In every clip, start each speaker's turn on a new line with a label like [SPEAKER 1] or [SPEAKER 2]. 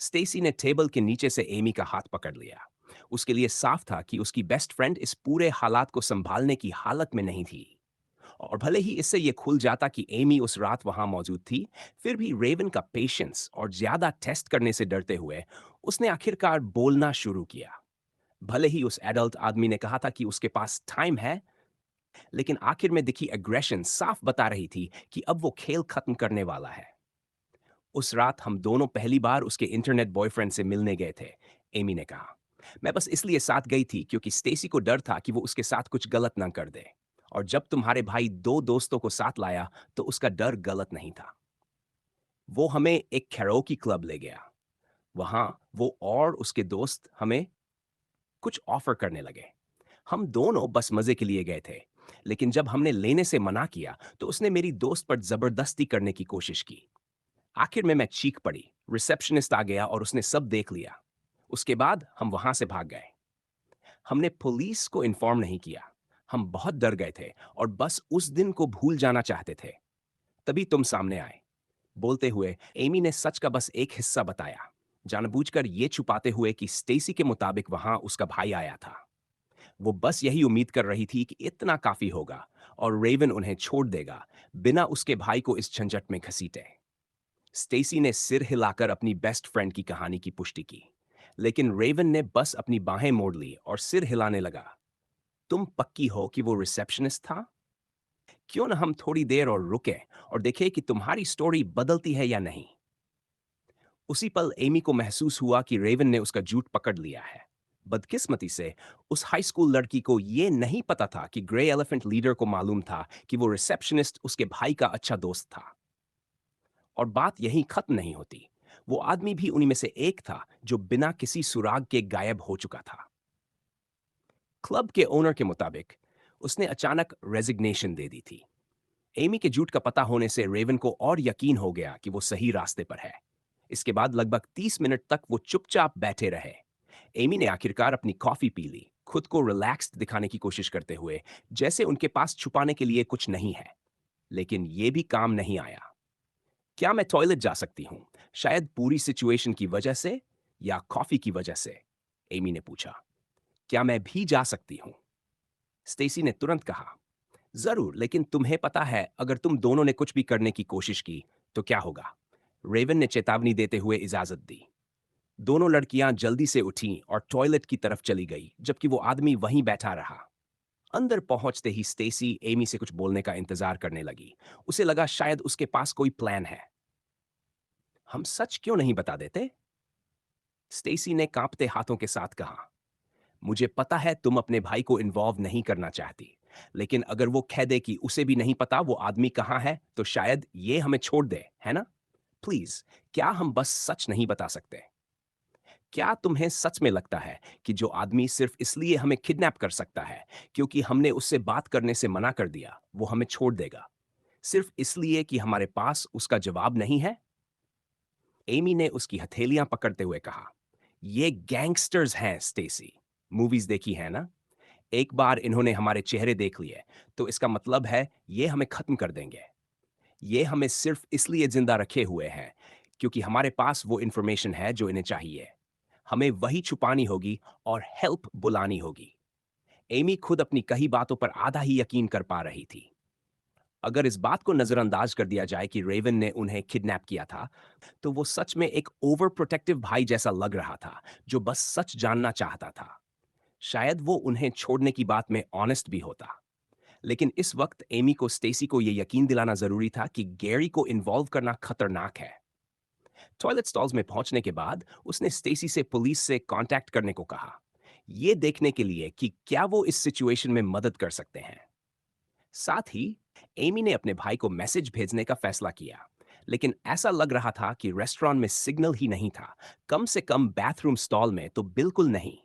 [SPEAKER 1] Stacy ने table के नीचे से एमी का हाथ पकड़ लिया। उसके लिए साफ था कि उसकी बेस्ट फ्रेंड इस पूरे हालात को संभालने की हालत में नहीं थी। और भले ही इससे ये खुल जाता कि एमी उस रात वहां मौजूद थी, फिर भी रेवन का पेशेंस और ज्यादा टेस्ट करने से डरते हुए उसने आखिरकार बोलना शुरू किया। भले ही उस एडल्ट आदमी ने कहा था कि उसके पास टाइम है, लेकिन आखिर में दिखी एग्रेशन साफ बता रही थी कि अब वो खेल खत्म करने वाला है। उस रात हम दोनों पहली बार उसके इंटरनेट बॉयफ्रेंड से मिलने गए थे, एमी ने कहा। मैं बस इसलिए साथ गई थी क्योंकि स्टेसी को डर था कि वो उसके साथ कुछ गलत ना कर दे। और जब तुम्हारे भाई दो दोस्तों को साथ लाया तो उसका डर गलत नहीं था। वो हमें एक कैरोकी क्लब ले गया। वहां वो और उसके दोस्त हमें कुछ ऑफर करने लगे। हम दोनों बस मजे के लिए गए थे, लेकिन जब हमने लेने से मना किया तो उसने मेरी दोस्त पर जबरदस्ती करने की कोशिश की। आखिर में मैं चीख पड़ी, रिसेप्शनिस्ट आ गया और उसने सब देख लिया। उसके बाद हम वहां से भाग गए। हमने पुलिस को इन्फॉर्म नहीं किया। हम बहुत डर गए थे और बस उस दिन को भूल जाना चाहते थे। तभी तुम सामने आए। बोलते हुए एमी ने सच का बस एक हिस्सा बताया, जानबूझकर ये छुपाते हुए कि स्टेसी के मुताबिक वहां उसका भाई आया था। वो बस यही उम्मीद कर रही थी कि इतना काफी होगा और रेवन उन्हें छोड़ देगा, बिना उसके भाई को इस झंझट में घसीटे। स्टेसी ने सिर हिलाकर अपनी बेस्ट फ्रेंड की कहानी की पुष्टि की, लेकिन रेवन ने बस अपनी बाहें मोड़ ली और सिर हिलाने लगा। तुम पक्की हो कि वो रिसेप्शनिस्ट था? क्यों न हम थोड़ी देर और रुके और देखें कि तुम्हारी स्टोरी बदलती है या नहीं। उसी पल एमी को महसूस हुआ कि रेवन ने उसका झूठ पकड़ लिया है। बदकिस्मती से उस हाई स्कूल लड़की को यह नहीं पता था कि ग्रे एलिफेंट लीडर को मालूम था कि वो रिसेप्शनिस्ट उसके भाई का अच्छा दोस्त था। और बात यहीं खत्म नहीं होती। वो आदमी भी उन्हीं में से एक था जो बिना किसी सुराग के गायब हो चुका था। क्लब के ओनर के मुताबिक उसने अचानक रेजिग्नेशन दे दी थी। एमी के झूठ का पता होने से रेवन को और यकीन हो गया कि वो सही रास्ते पर है। इसके बाद लगभग 30 मिनट तक वो चुपचाप बैठे रहे। एमी ने आखिरकार अपनी कॉफी पी ली, खुद को रिलैक्स्ड दिखाने की कोशिश करते हुए, जैसे उनके पास छुपाने के लिए कुछ नहीं है। लेकिन ये भी काम नहीं आया। क्या मैं टॉयलेट जा सकती हूँ, शायद पूरी सिचुएशन की वजह से या कॉफी की वजह से? एमी ने पूछा। क्या मैं भी जा सकती हूँ? स्टेसी ने तुरंत कहा, जरूर, लेकिन तुम्हें पता है अगर तुम दोनों ने कुछ भी करने की कोशिश की तो क्या होगा? रेवन ने चेतावनी देते हुए इजाजत दी। दोनों लड़कियां जल्दी से उठीं और टॉयलेट की तरफ चली गई, जबकि वो आदमी वहीं बैठा रहा। अंदर पहुंचते ही स्टेसी एमी से कुछ बोलने का इंतजार करने लगी। उसे लगा शायद उसके पास कोई प्लान है। हम सच क्यों नहीं बता देते? स्टेसी ने कांपते हाथों के साथ कहा। मुझे पता है तुम अपने भाई को इन्वॉल्व नहीं करना चाहती, लेकिन अगर वो कह दे कि उसे भी नहीं पता वो आदमी कहाँ है, तो शायद ये हमें छोड़ दे, है ना? प्लीज, क्या हम बस सच नहीं बता सकते? क्या तुम्हें सच में लगता है कि जो आदमी सिर्फ इसलिए हमें किडनैप कर सकता है क्योंकि हमने उससे बात करने से मना कर दिया, वो हमें छोड़ देगा सिर्फ इसलिए कि हमारे पास उसका जवाब नहीं है? एमी ने उसकी हथेलियां पकड़ते हुए कहा, ये गैंगस्टर्स हैं स्टेसी। मूवीज देखी है ना? एक बार इन्होंने हमारे चेहरे देख लिए तो इसका मतलब है ये हमें खत्म कर देंगे। ये हमें सिर्फ इसलिए जिंदा रखे हुए हैं क्योंकि हमारे पास वो इंफॉर्मेशन है जो इन्हें चाहिए। हमें वही छुपानी होगी और हेल्प बुलानी होगी। एमी खुद अपनी कही बातों पर आधा ही यकीन कर पा रही थी। अगर इस बात को नजरअंदाज कर दिया जाए कि रेवन ने उन्हें किडनैप किया था, तो वो सच में एक ओवर प्रोटेक्टिव भाई जैसा लग रहा था, जो बस सच जानना चाहता था। शायद वो उन्हें छोड़ने की बात में ऑनेस्ट भी होता। लेकिन इस वक्त एमी को स्टेसी को यह यकीन दिलाना जरूरी था कि गैरी को इन्वॉल्व करना खतरनाक है। टॉयलेट स्टॉल्स में पहुंचने के बाद उसने स्टेसी से पुलिस से कांटेक्ट करने को कहा, यह देखने के लिए कि क्या वो इस सिचुएशन में मदद कर सकते हैं। साथ ही एमी ने अपने भाई को मैसेज भेजने का फैसला किया, लेकिन ऐसा लग रहा था कि रेस्टोरेंट में सिग्नल ही नहीं था, कम से कम बाथरूम स्टॉल में तो बिल्कुल नहीं।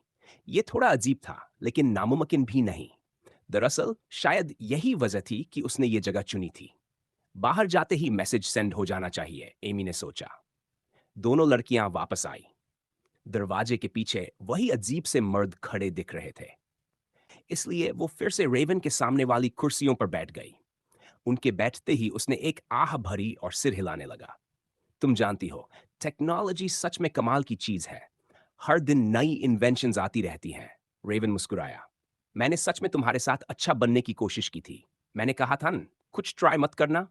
[SPEAKER 1] ये थोड़ा अजीब था, लेकिन नामुमकिन भी नहीं। दरअसल शायद यही वजह थी कि उसने ये जगह चुनी थी। बाहर जाते ही मैसेज सेंड हो जाना चाहिए, एमी ने सोचा। दोनों लड़कियां वापस आई। दरवाजे के पीछे वही अजीब से मर्द खड़े दिख रहे थे, इसलिए वो फिर से रेवन के सामने वाली कुर्सियों पर बैठ गई। उनके बैठते ही उसने एक आह भरी और सिर हिलाने लगा। तुम जानती हो, टेक्नोलॉजी सच में कमाल की चीज है। हर दिन नई इन्वेंशंस आती रहती हैं। रेवन मुस्कुराया। मैंने सच में तुम्हारे साथ अच्छा बनने की कोशिश की थी। मैंने कहा था न, कुछ ट्राई मत करना।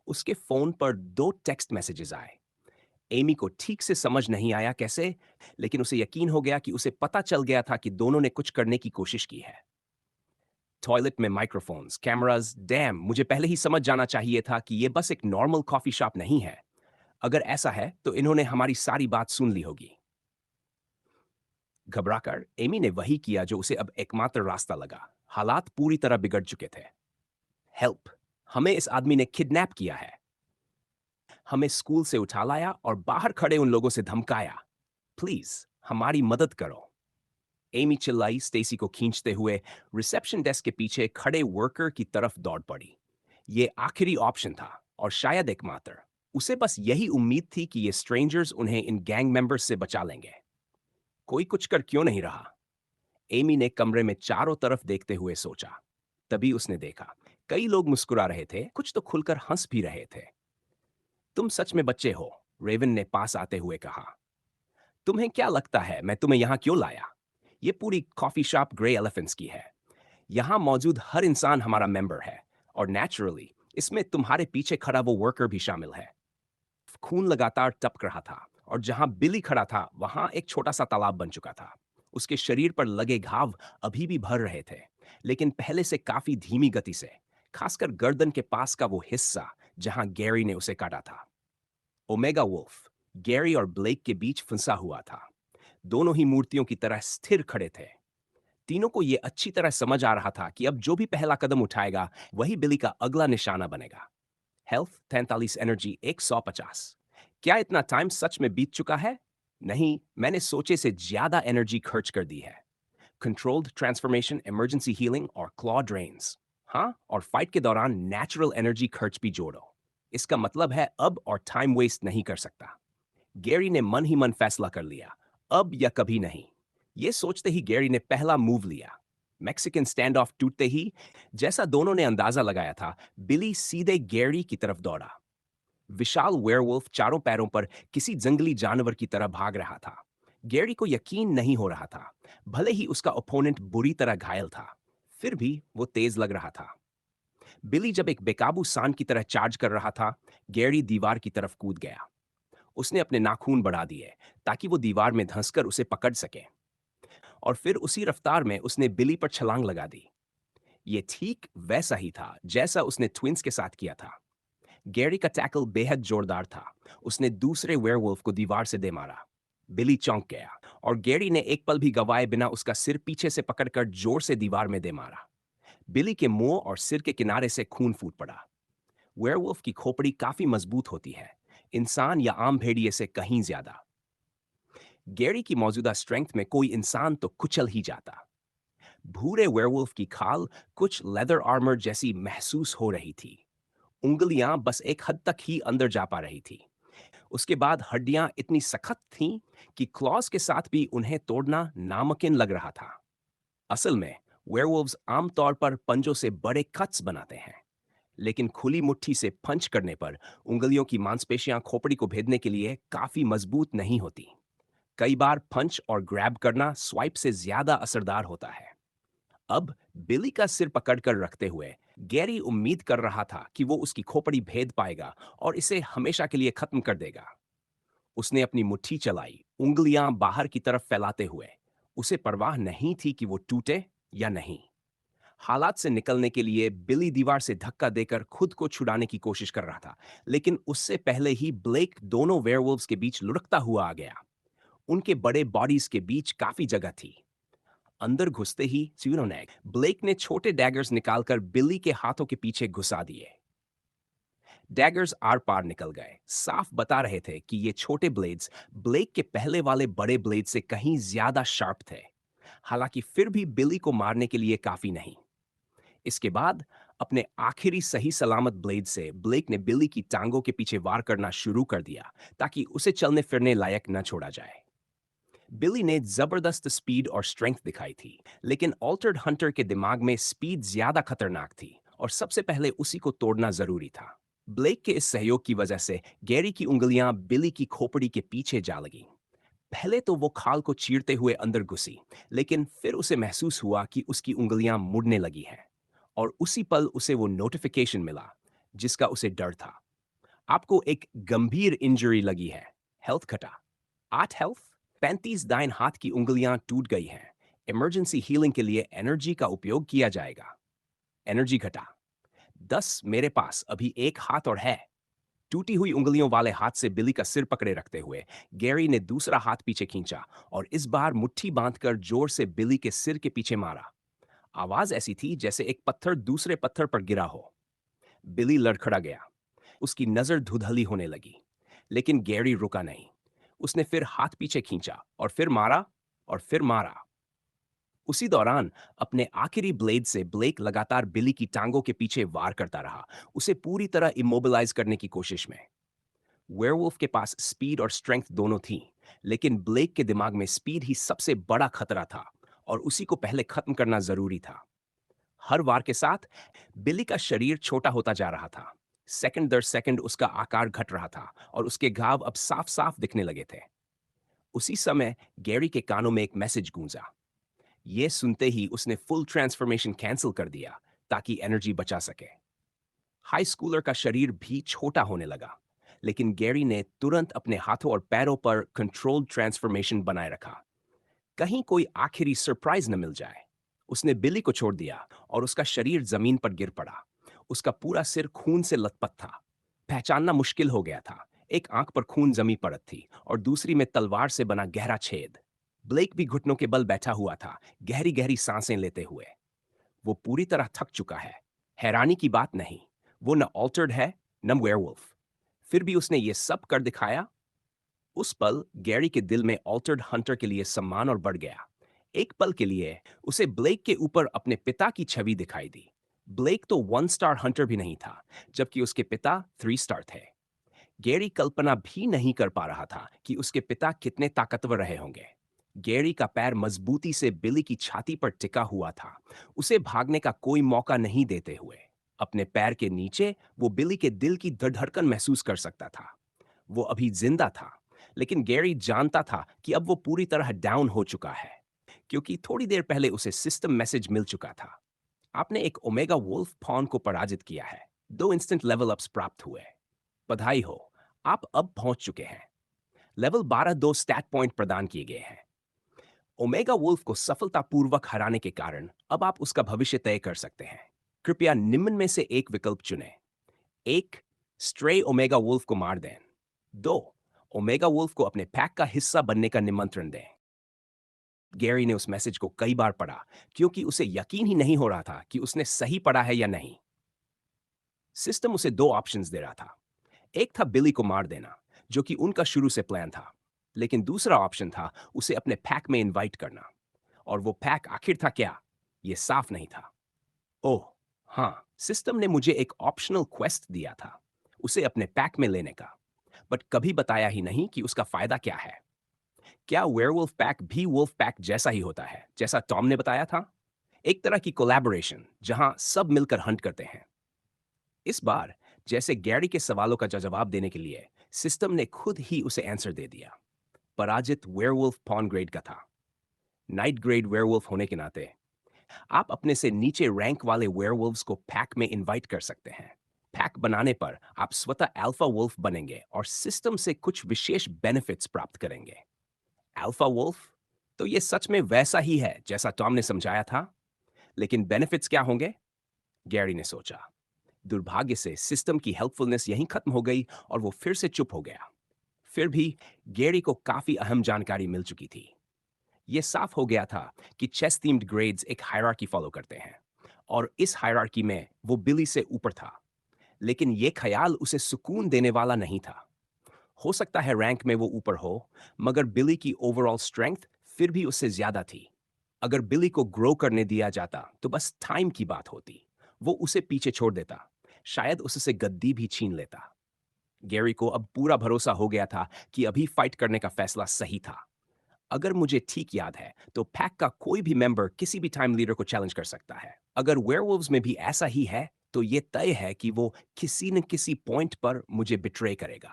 [SPEAKER 1] उसके फोन पर दो टेक्स्ट मैसेजेस आए। एमी को ठीक से समझ नहीं आया कैसे, लेकिन उसे यकीन हो गया कि उसे पता चल गया था कि दोनों ने कुछ करने की कोशिश की है। टॉयलेट में माइक्रोफोन्स, कैमरास, डैम, मुझे पहले ही समझ जाना चाहिए था कि ये बस एक नॉर्मल कॉफी शॉप नहीं है। अगर ऐसा है तो इन्होंने हमारी सारी बात सुन ली होगी। घबराकर एमी ने वही किया जो उसे अब एकमात्र रास्ता लगा। हालात पूरी तरह बिगड़ चुके थे। हेल्प! हमें इस आदमी ने किडनैप किया है। हमें स्कूल से उठा लाया और बाहर खड़े उन लोगों से धमकाया। प्लीज हमारी मदद करो। एमी चिल्लाई, स्टेसी को खींचते हुए रिसेप्शन डेस्क के पीछे खड़े वर्कर की तरफ दौड़ पड़ी। ये आखिरी ऑप्शन था और शायद एकमात्र। उसे बस यही उम्मीद थी कि ये स्ट्रेंजर्स उन्हें इन गैंग मेंबर्स से बचा लेंगे। कोई कुछ कर क्यों नहीं रहा? एमी ने कमरे में चारों तरफ देखते हुए सोचा। तभी उसने देखा, कई लोग मुस्कुरा रहे थे, कुछ तो खुलकर हंस भी रहे थे। तुम सच में बच्चे हो, रेवन ने पास आते हुए कहा। तुम्हें क्या लगता है मैं तुम्हें यहां क्यों लाया? ये पूरी कॉफी शॉप ग्रे एलिफेंट्स की है। यहां मौजूद हर इंसान हमारा मेंबर है, और नेचुरली इसमें तुम्हारे पीछे खड़ा वो वर्कर भी शामिल है। खून लगातार टपक रहा था, और जहां बिली खड़ा था वहां एक छोटा सा तालाब बन चुका था। उसके शरीर पर लगे घाव अभी भी भर रहे थे, लेकिन पहले से काफी धीमी गति से, खासकर गर्दन के पास का वो हिस्सा जहां गैरी ने उसे काटा था। ओमेगा वुल्फ गैरी और ब्लेक के बीच फंसा हुआ था। दोनों ही मूर्तियों की तरह स्थिर खड़े थे। तीनों को यह अच्छी तरह समझ आ रहा था कि अब जो भी पहला कदम उठाएगा वही बिली का अगला निशाना बनेगा। Health 43, energy 150। क्या इतना टाइम सच में बीत चुका है? नहीं, मैंने सोचे से ज्यादा एनर्जी खर्च कर दी है। कंट्रोल्ड ट्रांसफॉर्मेशन, इमरजेंसी हीलिंग और क्लॉ ड्रेन्स। हाँ, और फाइट के दौरान नेचुरल एनर्जी खर्च भी जोड़ो। इसका मतलब है अब और टाइम वेस्ट नहीं कर सकता। गैरी ने मन ही मन फैसला कर लिया, अब या कभी नहीं। ये सोचते ही गैरी ने पहला मूव लिया। मैक्सिकन स्टैंड ऑफ टूटते ही, जैसा दोनों ने अंदाजा लगाया था, बिली सीधे गैरी की तरफ दौड़ा। विशाल वेयरवुल्फ चारों पैरों पर किसी जंगली जानवर की तरह भाग रहा था। गैरी को यकीन नहीं हो रहा था। भले ही उसका ओपोनेंट बुरी तरह घायल था, फिर भी वो तेज लग रहा था। बिली जब एक बेकाबू सांड की तरह चार्ज कर रहा था, गैरी दीवार की तरफ कूद गया। उसने अपने नाखून बढ़ा दिए ताकि वो दीवार में धंसकर उसे पकड़ सके, और फिर उसी रफ्तार में उसने बिली पर छलांग लगा दी। ये ठीक वैसा ही था जैसा उसने ट्विंस के साथ किया था। गैरी का टैकल बेहद जोरदार था। उसने दूसरे वेयरवुल्फ को दीवार से दे मारा। बिली चौंक गया, और गैरी ने एक पल भी गवाए बिना उसका सिर पीछे से पकड़कर जोर से दीवार में दे मारा। बिली के मुंह और सिर के किनारे से खून फूट पड़ा। वेयरवुल्फ की खोपड़ी काफी मजबूत होती है, इंसान या आम भेड़िए से कहीं ज्यादा। गैरी की मौजूदा स्ट्रेंथ में कोई इंसान तो कुचल ही जाता। भूरे वेयरवुल्फ की खाल कुछ लेदर आर्मर जैसी महसूस हो रही थी। उंगलियां बस एक हद तक ही अंदर जा पा रही थी। उसके बाद हड्डियां इतनी सख्त थीं कि क्लॉज के साथ भी उन्हें तोड़ना नामुमकिन लग रहा था। असल में वेयरवुल्व्स आमतौर पर पंजों से बड़े कट्स बनाते हैं, लेकिन खुली मुट्ठी से पंच करने पर उंगलियों की मांसपेशियां खोपड़ी को भेदने के लिए काफी मजबूत नहीं होती। कई बार पंच और ग्रैब करना स्वाइप से ज्यादा असरदार होता है। अब बिली का सिर पकड़कर रखते हुए गैरी उम्मीद कर रहा था कि वो उसकी खोपड़ी भेद पाएगा और इसे हमेशा के लिए खत्म कर देगा। उसने अपनी मुट्ठी चलाई, उंगलियां बाहर की तरफ फैलाते हुए। उसे परवाह नहीं थी कि वो टूटे या नहीं। हालात से निकलने के लिए बिली दीवार से धक्का देकर खुद को छुड़ाने की कोशिश कर रहा था, लेकिन उससे पहले ही ब्लेक दोनों वेयरवुल्व्स के बीच लुढ़कता हुआ आ गया। उनके बड़े बॉडीज के बीच काफी जगह थी। अंदर घुसते ही ब्लेक ने छोटे डैगर्स निकालकर बिली के हाथों के पीछे घुसा दिए। डैगर्स आर पार निकल गए, साफ बता रहे थे कि ये छोटे ब्लेड्स ब्लेक के पहले वाले बड़े ब्लेड से कहीं ज्यादा शार्प थे। हालांकि फिर भी बिली को मारने के लिए काफी नहीं। इसके बाद अपने आखिरी सही सलामत ब्लेड से ब्लेक ने बिली की टांगों के पीछे वार करना शुरू कर दिया, ताकि उसे चलने फिरने लायक न छोड़ा जाए। बिली ने जबरदस्त स्पीड और स्ट्रेंथ दिखाई थी, लेकिन ऑल्टर्ड हंटर के दिमाग में स्पीड ज्यादा खतरनाक थी और सबसे पहले उसी को तोड़ना जरूरी था। ब्लेक के इस सहयोग की वजह से गैरी की उंगलियां बिली की खोपड़ी के पीछे जा लगीं। पहले तो वो खाल को चीरते हुए अंदर घुसी, लेकिन फिर उसे महसूस हुआ कि उसकी उंगलियां मुड़ने लगी हैं। और उसी पल उसे वो नोटिफिकेशन मिला जिसका उसे डर था। आपको एक गंभीर इंजरी लगी है। हेल्थ घटा। 8 हेल्थ। 35 दाएं हाथ की उंगलियां टूट गई हैं। इमरजेंसी हीलिंग के लिए एनर्जी का उपयोग किया जाएगा। एनर्जी घटा। 10 मेरे पास अभी एक हाथ और है। टूटी हुई उंगलियों वाले हाथ से बिली का सिर पकड़े रखते हुए गैरी ने दूसरा हाथ पीछे खींचा और इस बार मुट्ठी बांधकर जोर से बिली के सिर के पीछे मारा। आवाज ऐसी थी जैसे एक पत्थर दूसरे पत्थर पर गिरा हो। बिली लड़खड़ा गया। उसकी नजर धुंधली होने लगी। लेकिन गैरी रुका नहीं। उसने फिर हाथ पीछे खींचा और फिर मारा और फिर मारा। उसी दौरान अपने आखिरी ब्लेड से ब्लेक लगातार बिली की टांगों के पीछे वार करता रहा, उसे पूरी तरह इमोबिलाइज करने की कोशिश में। वेयरवुल्फ के पास स्पीड और स्ट्रेंथ दोनों थी, लेकिन ब्लेक के दिमाग में स्पीड ही सबसे बड़ा खतरा था और उसी को पहले खत्म करना जरूरी था। हर वार के साथ बिली का शरीर छोटा होता जा रहा था। सेकंड दर सेकंड उसका आकार घट रहा था और उसके घाव अब साफ साफ दिखने लगे थे। उसी समय गैरी के कानों में एक मैसेज गूंजा। ये सुनते ही उसने फुल ट्रांसफॉर्मेशन कैंसिल कर दिया ताकि एनर्जी बचा सके। हाई स्कूलर का शरीर भी छोटा होने लगा, लेकिन गैरी ने तुरंत अपने हाथों और पैरों पर कंट्रोल्ड ट्रांसफॉर्मेशन बनाए रखा। कहीं कोई आखिरी सरप्राइज न मिल जाए। उसने बिली को छोड़ दिया और उसका शरीर जमीन पर गिर पड़ा। उसका पूरा सिर खून से लथपथ था। पहचानना मुश्किल हो गया था। एक आंख पर खून जमी पड़त थी और दूसरी में तलवार से बना गहरा छेद। ब्लेक भी घुटनों के बल बैठा हुआ था, गहरी गहरी सांसें लेते हुए। वो पूरी तरह थक चुका है। हैरानी की बात नहीं, वो न ऑल्टर्ड है न वेयरवुल्फ। फिर भी उसने ये सब कर दिखाया। उस पल गैरी के दिल में ऑल्टर्ड हंटर के लिए सम्मान और बढ़ गया। एक पल के लिए उसे ब्लेक के ऊपर अपने पिता की छवि दिखाई दी। ब्लेक तो 1 स्टार हंटर भी नहीं था, जबकि उसके पिता 3 स्टार थे। गैरी कल्पना भी नहीं कर पा रहा था कि उसके पिता कितने ताकतवर रहे होंगे। गैरी का पैर मजबूती से बिली की छाती पर टिका हुआ था, उसे भागने का कोई मौका नहीं देते हुए। अपने पैर के नीचे वो बिली के दिल की धड़धड़कन महसूस कर सकता था। वो अभी जिंदा था, लेकिन गैरी जानता था कि अब वो पूरी तरह डाउन हो चुका है, क्योंकि थोड़ी देर पहले उसे सिस्टम मैसेज मिल चुका था। आपने एक ओमेगा वुल्फ पॉन को पराजित किया है। 2 इंस्टेंट लेवल अप्स प्राप्त हुए। बधाई हो, आप अब पहुंच चुके हैं। लेवल 12 2 स्टैट पॉइंट प्रदान किए गए हैं। ओमेगा वुल्फ को सफलतापूर्वक हराने के कारण अब आप उसका भविष्य तय कर सकते हैं। कृपया निम्न में से एक विकल्प चुनें। 1 स्ट्रे ओमेगा वुल्फ को मार दें। 2 ओमेगा वुल्फ को अपने पैक का हिस्सा बनने का निमंत्रण दें। गैरी ने उस मैसेज को कई बार पढ़ा, क्योंकि उसे यकीन ही नहीं हो रहा था कि उसने सही पढ़ा है या नहीं। सिस्टम उसे 2 ऑप्शंस दे रहा था। एक था बिली को मार देना, जो कि उनका शुरू से प्लान था। लेकिन दूसरा ऑप्शन था उसे अपने पैक में इनवाइट करना। और वो पैक आखिर था क्या, ये साफ नहीं था। ओह हाँ, सिस्टम ने मुझे एक ऑप्शनल क्वेस्ट दिया था, उसे अपने पैक में लेने का, बट कभी बताया ही नहीं कि उसका फायदा क्या है। क्या वेयरवुल्फ पैक भी वुल्फ पैक जैसा ही होता है जैसा टॉम ने बताया था? एक तरह की कोलैबोरेशन जहां सब मिलकर हंट करते हैं। इस बार जैसे गैरी के सवालों का जवाब देने के लिए सिस्टम ने खुद ही उसे आंसर दे दिया। पराजित वेयरवुल्फ पॉन ग्रेड का था। नाइट ग्रेड वेयरवुल्फ होने के नाते आप अपने से नीचे रैंक वाले वेयरवुल्व्स को पैक में इनवाइट कर सकते हैं। पैक बनाने पर आप स्वतः अल्फा वुल्फ बनेंगे और सिस्टम से कुछ विशेष बेनिफिट्स प्राप्त करेंगे। अल्फा वुल्फ तो ये सच में वैसा ही है जैसा टॉम ने समझाया था, लेकिन बेनिफिट्स क्या होंगे? गैरी ने सोचा। दुर्भाग्य से सिस्टम की हेल्पफुलनेस यहीं खत्म हो गई और वो फिर से चुप हो गया। फिर भी गैरी को काफी अहम जानकारी मिल चुकी थी। ये साफ हो गया था कि चेस थीम्ड ग्रेड्स एक हायरार्की फॉलो करते हैं और इस हायरार्की में वो बिली से ऊपर था। लेकिन ये ख्याल उसे सुकून देने वाला नहीं था। हो सकता है रैंक में वो ऊपर हो, मगर बिली की ओवरऑल स्ट्रेंथ फिर भी उससे ज्यादा थी। अगर बिली को ग्रो करने दिया जाता तो बस टाइम की बात होती। वो उसे पीछे छोड़ देता, शायद उससे गद्दी भी छीन लेता। गैरी को अब पूरा भरोसा हो गया था कि अभी फाइट करने का फैसला सही था। अगर मुझे ठीक याद है तो पैक का कोई भी मेंबर किसी भी टाइम लीडर को चैलेंज कर सकता है। अगर वेयरवुल्व्स में भी ऐसा ही है तो ये तय है कि वो किसी न किसी पॉइंट पर मुझे बिट्रे करेगा।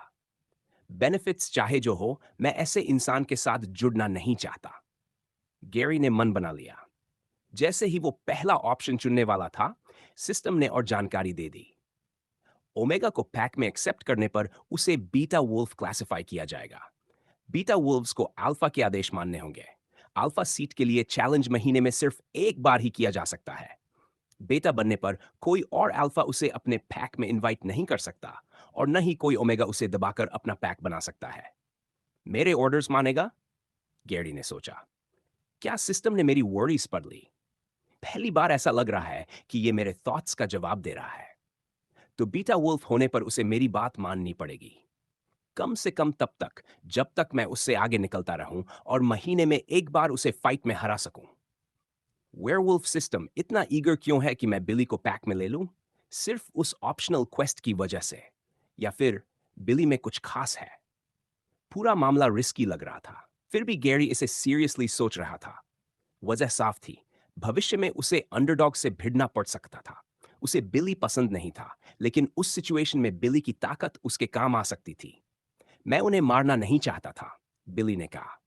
[SPEAKER 1] बेनिफिट्स चाहे जो हो, मैं ऐसे इंसान के साथ जुड़ना नहीं चाहता। गैरी ने मन बना लिया। जैसे ही वो पहला ऑप्शन चुनने वाला था, सिस्टम ने और जानकारी दे दी। ओमेगा को पैक में एक्सेप्ट करने पर उसे बीटा वुल्फ क्लासिफाई किया जाएगा। बीटा वुल्व्स को अल्फा के आदेश मानने होंगे। अल्फा सीट के लिए चैलेंज महीने में सिर्फ एक बार ही किया जा सकता है। बेटा बनने पर कोई और अल्फा उसे अपने पैक में इनवाइट नहीं कर सकता और न ही कोई ओमेगा उसे दबाकर अपना पैक बना सकता है। मेरे ऑर्डर्स मानेगा? गैरी ने सोचा। क्या सिस्टम ने मेरी वर्रीज पढ़ ली? पहली बार ऐसा लग रहा है कि ये मेरे थॉट्स का जवाब दे रहा है। तो बीटा वुल्फ होने पर उसे मेरी बात माननी पड़ेगी, कम से कम तब तक जब तक मैं उससे आगे निकलता रहूं और महीने में एक बार उसे फाइट में हरा सकूं। वेयरवुल्फ सिस्टम इतना ईगर क्यों है कि मैं बिली को पैक में ले लूं? सिर्फ उस ऑप्शनल क्वेस्ट की वजह से, या फिर बिली में कुछ खास है? पूरा मामला रिस्की लग रहा था, फिर भी गैरी इसे सीरियसली सोच रहा था। वजह साफ थी, भविष्य में उसे अंडरडॉग से भिड़ना पड़ सकता था। उसे बिली पसंद नहीं था, लेकिन उस सिचुएशन में बिली की ताकत उसके काम आ सकती थी। मैं उन्हें मारना नहीं चाहता था, बिली ने कहा।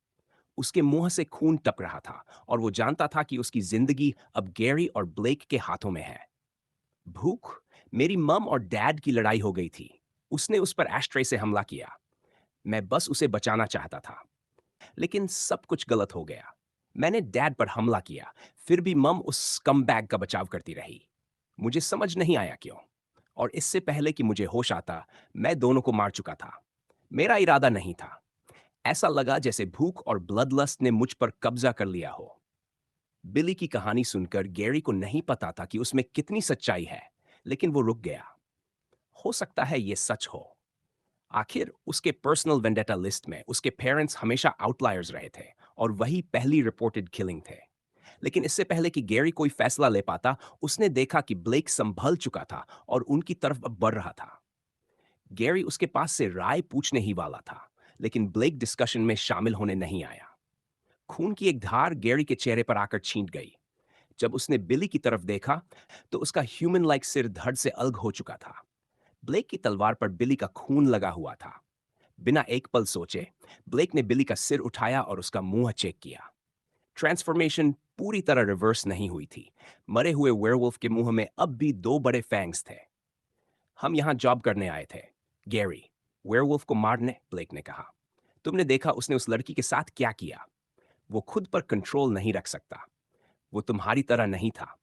[SPEAKER 1] उसके मुंह से खून टप रहा था और वो जानता था कि उसकी जिंदगी अब गैरी और ब्लेक के हाथों में है। भूख? मेरी मम और डैड की लड़ाई हो गई थी। उसने उस पर एस्ट्रे से हमला किया। मैं बस उसे बचाना चाहता था, लेकिन सब कुछ गलत हो गया। मैंने डैड पर हमला किया, फिर भी मम उस स्कमबैग का बचाव करती रही। मुझे समझ नहीं आया क्यों। और इससे पहले कि मुझे होश आता, मैं दोनों को मार चुका था। मेरा इरादा नहीं था। ऐसा लगा जैसे भूख और ब्लड लस्ट ने मुझ पर कब्जा कर लिया हो। बिली की कहानी सुनकर गैरी को नहीं पता था कि उसमें कितनी सच्चाई है, लेकिन वो रुक गया। हो सकता है ये सच हो। आखिर उसके पर्सनल वेंडेटा लिस्ट में उसके पेरेंट्स हमेशा आउटलायर्स रहे थे और वही पहली रिपोर्टेड किलिंग थे। लेकिन इससे पहले कि गैरी कोई फैसला ले पाता, उसने देखा कि ब्लेक संभल चुका था और उनकी तरफ अब बढ़ रहा था। गैरी उसके पास से राय पूछने ही वाला था, लेकिन ब्लेक डिस्कशन में शामिल होने नहीं आया। खून की एक धार गैरी के चेहरे पर आकर छींट गई। जब उसने बिली की तरफ देखा, तो उसका ह्यूमन लाइक सिर धड़ से अलग हो चुका था। ब्लेक की तलवार पर बिली का खून लगा हुआ था। बिना एक पल सोचे, ब्लेक ने बिली का सिर उठाया और उसका मुंह चेक किया। ट्रांसफॉर्मेशन पूरी तरह रिवर्स नहीं हुई थी। मरे हुए वेयरवुल्फ के मुंह में अब भी दो बड़े फैंग्स थे। हम यहां जॉब करने आए थे, गैरी, वेयरवुल्फ को मारने, ब्लेक ने कहा। तुमने देखा उसने उस लड़की के साथ क्या किया। वो खुद पर कंट्रोल नहीं रख सकता। वो तुम्हारी तरह नहीं था।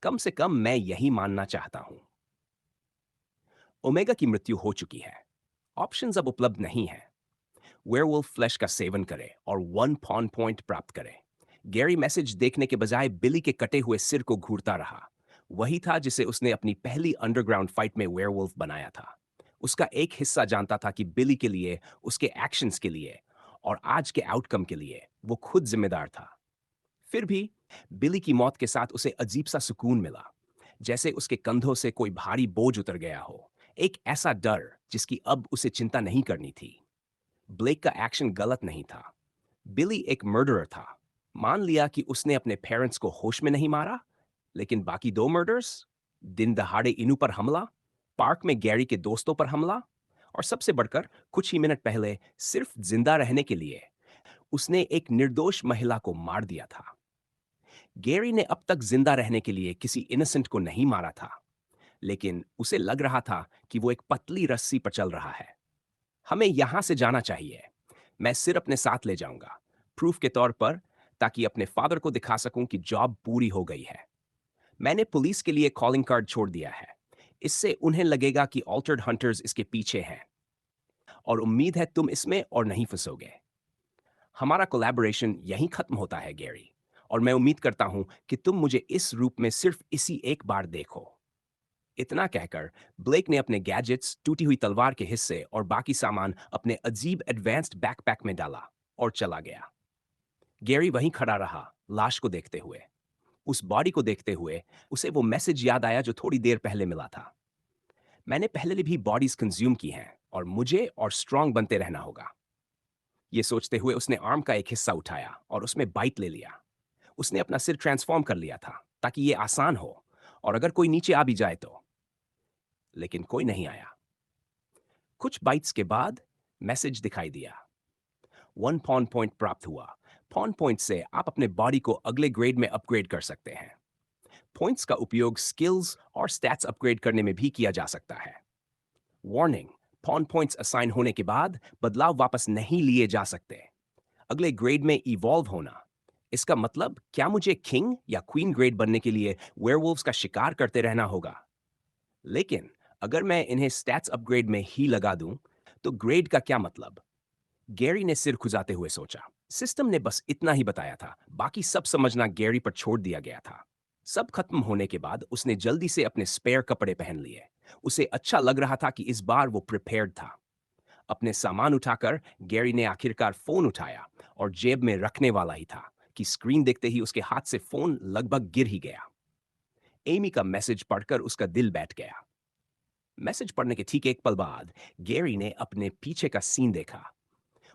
[SPEAKER 1] कम से कम मैं यही मानना चाहता हूं। ओमेगा की मृत्यु हो चुकी है। ऑप्शंस अब उपलब्ध नहीं है। वेयरवुल्फ फ्लैश का सेवन करे और वन पॉन पॉइंट प्राप्त करे। गैरी मैसेज देखने के बजाय बिली के कटे हुए सिर को घूरता रहा। वही था जिसे उसने अपनी पहली अंडरग्राउंड फाइट में वेयरवुल्फ बनाया था। उसका एक हिस्सा जानता था कि बिली के लिए, उसके एक्शंस के लिए और आज के आउटकम के लिए वो खुद जिम्मेदार था। फिर भी बिली की मौत के साथ उसे अजीब सा सुकून मिला, जैसे उसके कंधों से कोई भारी बोझ उतर गया हो। एक ऐसा डर जिसकी अब उसे चिंता नहीं करनी थी। ब्लेक का एक्शन गलत नहीं था। बिली एक मर्डरर था। मान लिया कि उसने अपने पेरेंट्स को होश में नहीं मारा, लेकिन बाकी दो मर्डर्स, दिन दहाड़े इनू पर हमला, पार्क में गैरी के दोस्तों पर हमला, और सबसे बढ़कर कुछ ही मिनट पहले सिर्फ जिंदा रहने के लिए उसने एक निर्दोष महिला को मार दिया था। गैरी ने अब तक जिंदा रहने के लिए किसी इनोसेंट को नहीं मारा था, लेकिन उसे लग रहा था कि वो एक पतली रस्सी पर चल रहा है। हमें यहां से जाना चाहिए। मैं सिर अपने साथ ले जाऊंगा, प्रूफ के तौर पर, ताकि अपने फादर को दिखा सकूं कि जॉब पूरी हो गई है। मैंने पुलिस के लिए कॉलिंग कार्ड छोड़ दिया है। इससे उन्हें लगेगा कि ऑल्टर्ड हंटर्स इसके पीछे हैं, और उम्मीद है तुम इसमें और नहीं फंसोगे। हमारा कोलैबोरेशन यहीं खत्म होता है, गैरी, और मैं उम्मीद करता हूं कि तुम मुझे इस रूप में सिर्फ इसी एक बार देखो। इतना कहकर ब्लेक ने अपने गैजेट्स, टूटी हुई तलवार के हिस्से और बाकी सामान अपने अजीब एडवांस्ड बैकपैक में डाला और चला गया। गैरी वहीं खड़ा रहा, लाश को देखते हुए। उस बॉडी को देखते हुए उसे वो मैसेज याद आया जो थोड़ी देर पहले मिला था। मैंने पहले भी बॉडीज कंज्यूम की हैं और मुझे और स्ट्रांग बनते रहना होगा। ये सोचते हुए उसने आर्म का एक हिस्सा उठाया और उसमें बाइट ले लिया। उसने अपना सिर ट्रांसफॉर्म कर लिया था ताकि ये आसान हो, और अगर कोई नीचे आ भी जाए तो। लेकिन कोई नहीं आया। कुछ बाइट्स के बाद मैसेज दिखाई दिया। 1 पॉइंट प्राप्त हुआ। पॉइंट से आप अपने बॉडी को अगले ग्रेड में अपग्रेड कर सकते हैं। पॉइंट्स का उपयोग स्किल्स और स्टैट्स अपग्रेड करने में भी किया जा सकता है। वार्निंग, पॉइंट्स असाइन होने के बाद बदलाव वापस नहीं लिए जा सकते। अगले ग्रेड में इवॉल्व होना। इसका मतलब क्या मुझे किंग या क्वीन ग्रेड बनने के लिए वेयरवुल्व्स का शिकार करते रहना होगा? लेकिन अगर मैं इन्हें स्टैट्स अपग्रेड में ही लगा दूं, तो ग्रेड का क्या मतलब? गैरी ने सिर खुजाते हुए सोचा। सिस्टम ने बस इतना ही बताया था, बाकी सब समझना गैरी पर छोड़ दिया गया था। सब खत्म होने के बाद उसने जल्दी से अपने स्पेयर कपड़े पहन लिए। उसे अच्छा लग रहा था कि इस बार वो प्रिपेयर्ड था। अपने सामान उठाकर गैरी ने आखिरकार फोन उठाया और जेब में रखने वाला ही था कि स्क्रीन देखते ही उसके हाथ से फोन लगभग गिर ही गया। एमी का मैसेज पढ़कर उसका दिल बैठ गया। मैसेज पढ़ने के ठीक एक पल बाद गैरी ने अपने पीछे का सीन देखा।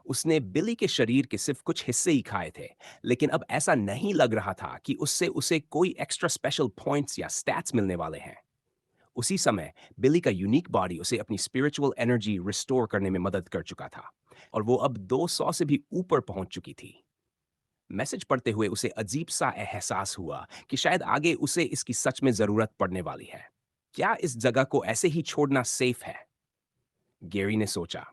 [SPEAKER 1] उसने बिली के शरीर के सिर्फ कुछ हिस्से ही खाए थे, लेकिन अब ऐसा नहीं लग रहा था कि उससे उसे कोई एक्स्ट्रा स्पेशल पॉइंट्स या स्टैट्स मिलने वाले हैं। उसी समय बिली का यूनिक बॉडी उसे अपनी स्पिरिचुअल एनर्जी रिस्टोर करने में मदद कर चुका था और वो अब 200 से भी ऊपर पहुंच चुकी थी। मैसेज पढ़ते हुए उसे अजीब सा एहसास हुआ कि शायद आगे उसे इसकी सच में जरूरत पड़ने वाली है। क्या इस जगह को ऐसे ही छोड़ना सेफ है? गेरी ने सोचा।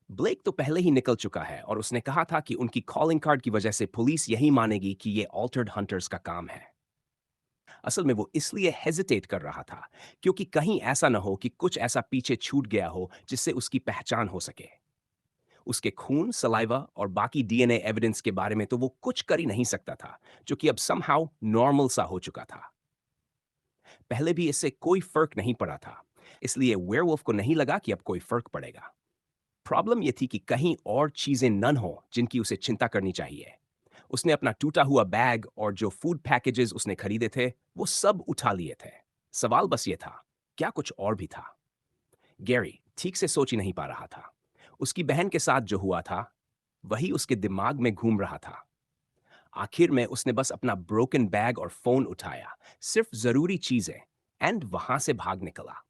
[SPEAKER 1] ब्लेक तो पहले ही निकल चुका है और उसने कहा था कि उनकी कॉलिंग कार्ड की वजह से पुलिस यही मानेगी कि ये ऑल्टर्ड हंटर्स का काम है। असल में वो इसलिए हेजिटेट कर रहा था क्योंकि कहीं ऐसा ना हो कि कुछ ऐसा पीछे छूट गया हो जिससे उसकी पहचान हो सके। उसके खून, सलाइवा और बाकी डीएनए एविडेंस के बारे में तो वो कुछ कर ही नहीं सकता था, जो कि अब समहाउ नॉर्मल सा हो चुका था। पहले भी इससे कोई फर्क नहीं पड़ा था, इसलिए वेयरवुल्फ को नहीं लगा कि अब कोई फर्क पड़ेगा। प्रॉब्लम यह थी कि कहीं और चीजें नन हो जिनकी उसे चिंता करनी चाहिए। उसने अपना टूटा हुआ बैग और जो फूड पैकेजेस उसने खरीदे थे, वो सब उठा लिए थे। सवाल बस ये था, क्या कुछ और भी था? गैरी ठीक से सोच ही नहीं पा रहा था। उसकी बहन के साथ जो हुआ था, वही उसके दिमाग में घूम रहा था। आखिर में उसने बस अपना ब्रोकन बैग और फोन उठाया, सिर्फ जरूरी चीजें, एंड वहां से भाग निकला।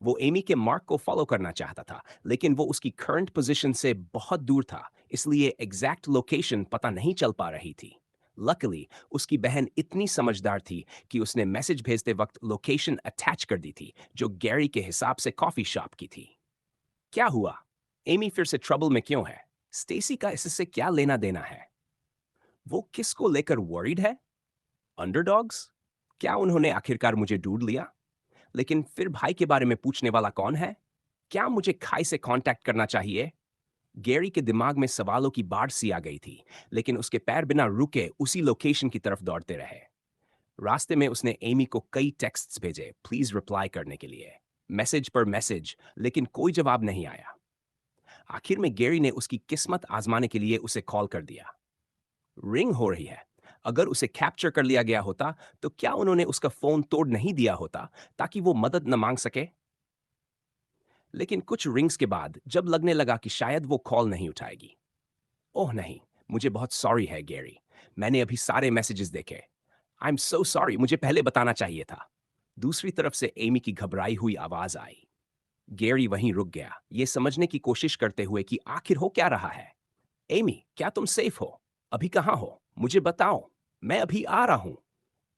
[SPEAKER 1] वो एमी के मार्क को फॉलो करना चाहता था, लेकिन वो उसकी करंट पोजीशन से बहुत दूर था, इसलिए एग्जैक्ट लोकेशन पता नहीं चल पा रही थी। लकीली उसकी बहन इतनी समझदार थी कि उसने मैसेज भेजते वक्त लोकेशन अटैच कर दी थी, जो गैरी के हिसाब से कॉफी शॉप की थी। क्या हुआ? एमी फिर से ट्रबल में क्यों है? स्टेसी का इससे क्या लेना देना है? वो किसको लेकर वरीड है? अंडरडॉग्स? क्या उन्होंने आखिरकार मुझे ढूंढ लिया? लेकिन फिर भाई के बारे में पूछने वाला कौन है? क्या मुझे खाई से कांटेक्ट करना चाहिए? गैरी के दिमाग में सवालों की बाढ़ सी आ गई थी, लेकिन उसके पैर बिना रुके उसी लोकेशन की तरफ दौड़ते रहे। रास्ते में उसने एमी को कई टेक्स्ट्स भेजे प्लीज रिप्लाई करने के लिए। मैसेज पर मैसेज, लेकिन कोई जवाब नहीं आया। आखिर में गैरी ने उसकी किस्मत आजमाने के लिए उसे कॉल कर दिया। रिंग हो रही है। अगर उसे कैप्चर कर लिया गया होता, तो क्या उन्होंने उसका फोन तोड़ नहीं दिया होता ताकि वो मदद न मांग सके? लेकिन कुछ रिंग्स के बाद जब लगने लगा कि शायद वो कॉल नहीं उठाएगी। ओह नहीं, मुझे बहुत सॉरी है गैरी। मैंने अभी सारे मैसेजेस देखे। आई एम सो सॉरी, मुझे पहले बताना चाहिए था। दूसरी तरफ से एमी की घबराई हुई आवाज आई। गैरी वहीं रुक गया, ये समझने की कोशिश करते हुए कि आखिर हो क्या रहा है। एमी, क्या तुम सेफ हो? अभी कहाँ हो? मुझे बताओ। मैं अभी आ रहा हूं।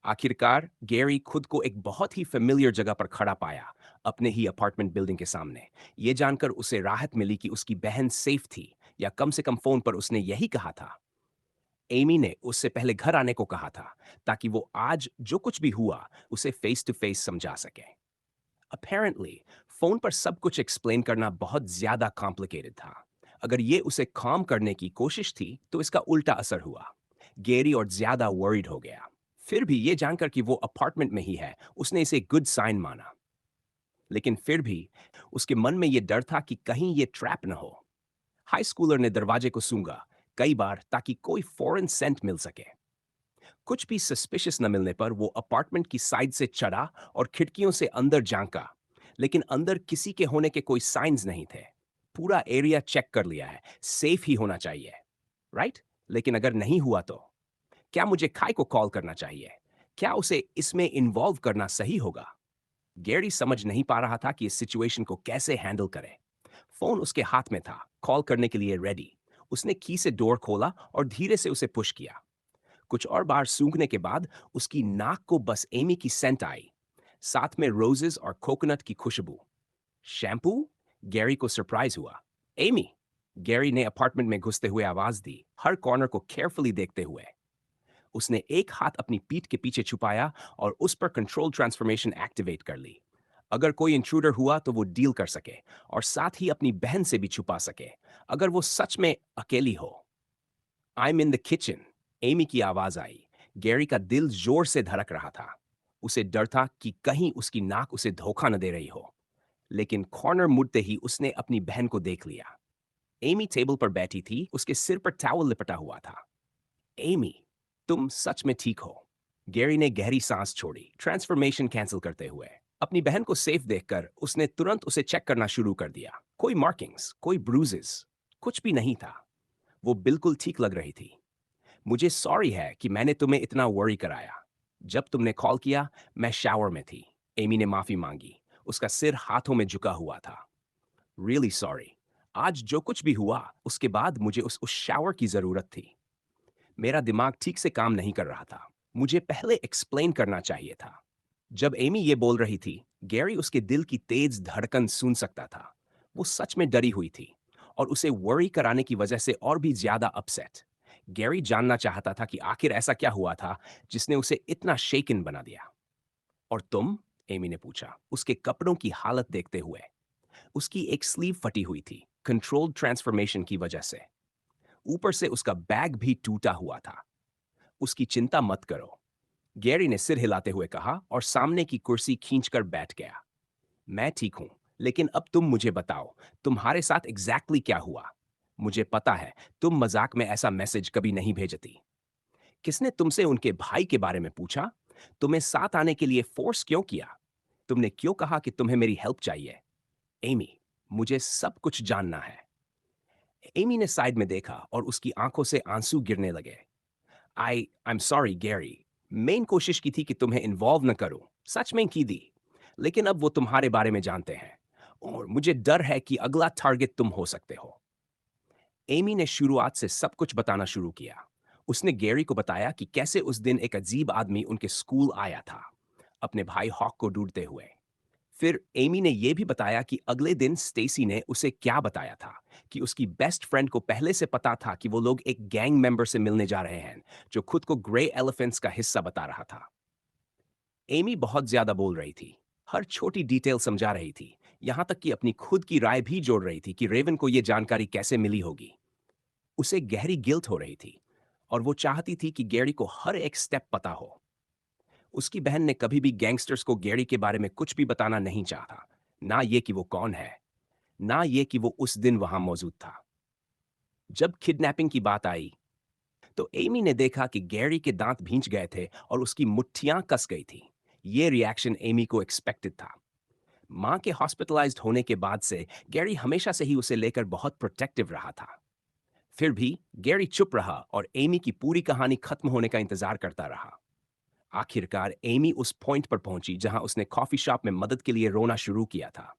[SPEAKER 1] आखिरकार गैरी खुद को एक बहुत ही फेमिलियर जगह पर खड़ा पाया, अपने ही अपार्टमेंट बिल्डिंग के सामने। ये जानकर उसे राहत मिली कि उसकी बहन सेफ थी, या कम से कम फोन पर उसने यही कहा था। एमी ने उससे पहले घर आने को कहा था, ताकि वो आज जो कुछ भी हुआ उसे फेस टू फेस समझा सके। अपेरेंटली फोन पर सब कुछ एक्सप्लेन करना बहुत ज्यादा कॉम्प्लिकेटेड था। अगर ये उसे काम करने की कोशिश थी, तो इसका उल्टा असर हुआ। गैरी और ज्यादा वरीड हो गया। फिर भी ये जानकर कि वो अपार्टमेंट में ही है, उसने इसे गुड साइन माना। लेकिन फिर भी उसके मन में ये डर था कि कहीं ये ट्रैप न हो। हाई स्कूलर ने दरवाजे को सूंघा कई बार ताकि कोई फॉरेन सेंट मिल सके। कुछ भी सस्पिशियस न मिलने पर वो अपार्टमेंट की साइड से चढ़ा और खिड़कियों से अंदर झांका, लेकिन अंदर किसी के होने के कोई साइंस नहीं थे। पूरा एरिया चेक कर लिया है, सेफ ही होना चाहिए, राइट? लेकिन अगर नहीं हुआ तो क्या मुझे खाई को कॉल करना चाहिए? क्या उसे इसमें इन्वॉल्व करना सही होगा? गैरी समझ नहीं पा रहा था कि इस सिचुएशन को कैसे हैंडल करे। फोन उसके हाथ में था, कॉल करने के लिए रेडी। उसने की से डोर खोला और धीरे से उसे पुश किया। कुछ और बार सूंघने के बाद उसकी नाक को बस एमी की सेंट आई, साथ में रोजेस और कोकोनट की खुशबू। शैम्पू? गैरी को सरप्राइज हुआ। एमी! गैरी ने अपार्टमेंट में घुसते हुए आवाज दी, हर कॉर्नर को केयरफुली देखते हुए। उसने एक हाथ अपनी पीठ के पीछे छुपाया और उस पर कंट्रोल ट्रांसफॉर्मेशन एक्टिवेट कर ली। अगर कोई इंट्रूडर हुआ तो वो डील कर सके और साथ ही अपनी बहन से भी छुपा सके, अगर वो सच में अकेली हो। I am in the kitchen, Amy की आवाज आई। गैरी का दिल जोर से धड़क रहा था। उसे डर था कि कहीं उसकी नाक उसे धोखा न दे रही हो। लेकिन कॉर्नर मुड़ते ही उसने अपनी बहन को देख लिया। एमी टेबल पर बैठी थी, उसके सिर पर टॉवल लिपटा हुआ था। एमी, तुम सच में ठीक हो। गैरी ने गहरी सांस छोड़ी, ट्रांसफॉर्मेशन कैंसिल करते हुए। अपनी बहन को सेफ देखकर उसने तुरंत उसे चेक करना शुरू कर दिया। कोई मार्किंग्स, कोई ब्रूजेस, कुछ भी नहीं था। वो बिल्कुल ठीक लग रही थी। मुझे सॉरी है कि मैंने तुम्हें इतना वरी कराया। जब तुमने कॉल किया, मैं शावर में थी। एमी ने माफी मांगी, उसका सिर हाथों में झुका हुआ था। Really sorry. आज जो कुछ भी हुआ, उसके बाद मुझे उस शावर की जरूरत थी। मेरा दिमाग ठीक से काम नहीं कर रहा था। मुझे पहले एक्सप्लेन करना चाहिए था। जब एमी ये बोल रही थी, गैरी उसके दिल की तेज धड़कन सुन सकता था। वो सच में डरी हुई थी और उसे वरी कराने की वजह से और भी ज्यादा अपसेट। गैरी जानना चाहता था कि आखिर ऐसा क्या हुआ था जिसने उसे इतना शेकन बना दिया। और तुम? एमी ने पूछा, उसके कपड़ों की हालत देखते हुए। उसकी एक स्लीव फटी हुई थी, कंट्रोल्ड ट्रांसफॉर्मेशन की वजह से। ऊपर से उसका बैग भी टूटा हुआ था। उसकी चिंता मत करो, गैरी ने सिर हिलाते हुए कहा और सामने की कुर्सी खींचकर बैठ गया। मैं ठीक हूं, लेकिन अब तुम मुझे बताओ, तुम्हारे साथ एग्जैक्टली क्या हुआ? मुझे पता है, तुम मजाक में ऐसा मैसेज कभी नहीं भेजती। किसने तुमसे उनके भाई के बारे में पूछा? तुम्हें साथ आने के लिए फोर्स क्यों किया? तुमने क्यों कहा कि तुम्हें मेरी हेल्प चाहिए? एमी, मुझे सब कुछ जानना है। एमी ने साइड में देखा और उसकी आंखों से आंसू गिरने लगे। I am sorry Gary. Main कोशिश की थी कि तुम्हें इन्वॉल्व न करूं, सच में की दी। लेकिन अब वो तुम्हारे बारे में जानते हैं और मुझे डर है कि अगला टारगेट तुम हो सकते हो। एमी ने शुरुआत से सब कुछ बताना शुरू किया। उसने गैरी को बताया कि कैसे उस दिन एक अजीब आदमी उनके स्कूल आया था, अपने भाई हॉक को ढूंढते हुए। फिर एमी ने यह भी बताया कि अगले दिन स्टेसी ने उसे क्या बताया था, कि उसकी बेस्ट फ्रेंड को पहले से पता था कि वो लोग एक गैंग मेंबर से मिलने जा रहे हैं, जो खुद को ग्रे एलिफेंट्स का हिस्सा बता रहा था। एमी बहुत ज्यादा बोल रही थी, हर छोटी डिटेल समझा रही थी, यहां तक कि अपनी खुद की राय भी जोड़ रही थी कि रेवन को यह जानकारी कैसे मिली होगी। उसे गहरी गिल्ट हो रही थी और वो चाहती थी कि गैरी को हर एक स्टेप पता हो। उसकी बहन ने कभी भी गैंगस्टर्स को गैरी के बारे में कुछ भी बताना नहीं चाहा, ना ये कि वो कौन है, ना ये कि वो उस दिन वहां मौजूद था। जब किडनैपिंग की बात आई, तो एमी ने देखा कि गैरी के दांत भींच गए थे और उसकी मुट्ठियां कस गई थी। ये रिएक्शन एमी को एक्सपेक्टेड था। मां के हॉस्पिटलाइज्ड होने के बाद से गैरी हमेशा से ही उसे लेकर बहुत प्रोटेक्टिव रहा था। फिर भी गैरी चुप रहा और एमी की पूरी कहानी खत्म होने का इंतजार करता रहा। आखिरकार एमी उस पॉइंट पर पहुंची जहां उसने कॉफी शॉप में मदद के लिए रोना शुरू किया था।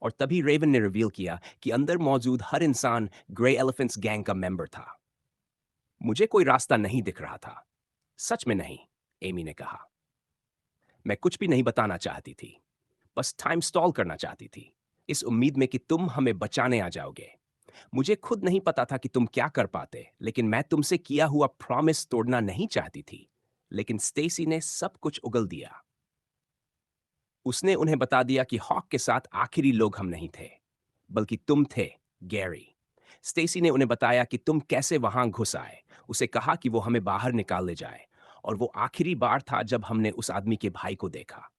[SPEAKER 1] और तभी रेवन ने रिवील किया कि अंदर मौजूद हर इंसान ग्रे एलिफेंट्स गैंग का मेंबर था। मुझे कोई रास्ता नहीं दिख रहा था, सच में नहीं, एमी ने कहा। मैं कुछ भी नहीं बताना चाहती थी, बस टाइम स्टॉल करना चाहती थी, इस उम्मीद में कि तुम हमें बचाने आ जाओगे। मुझे खुद नहीं पता था कि तुम क्या कर पाते, लेकिन मैं तुमसे किया हुआ प्रॉमिस तोड़ना नहीं चाहती थी। लेकिन स्टेसी ने सब कुछ उगल दिया। उसने उन्हें बता दिया कि हॉक के साथ आखिरी लोग हम नहीं थे, बल्कि तुम थे, गैरी। स्टेसी ने उन्हें बताया कि तुम कैसे वहां घुस आए, उसे कहा कि वो हमें बाहर निकाल ले जाए, और वो आखिरी बार था जब हमने उस आदमी के भाई को देखा।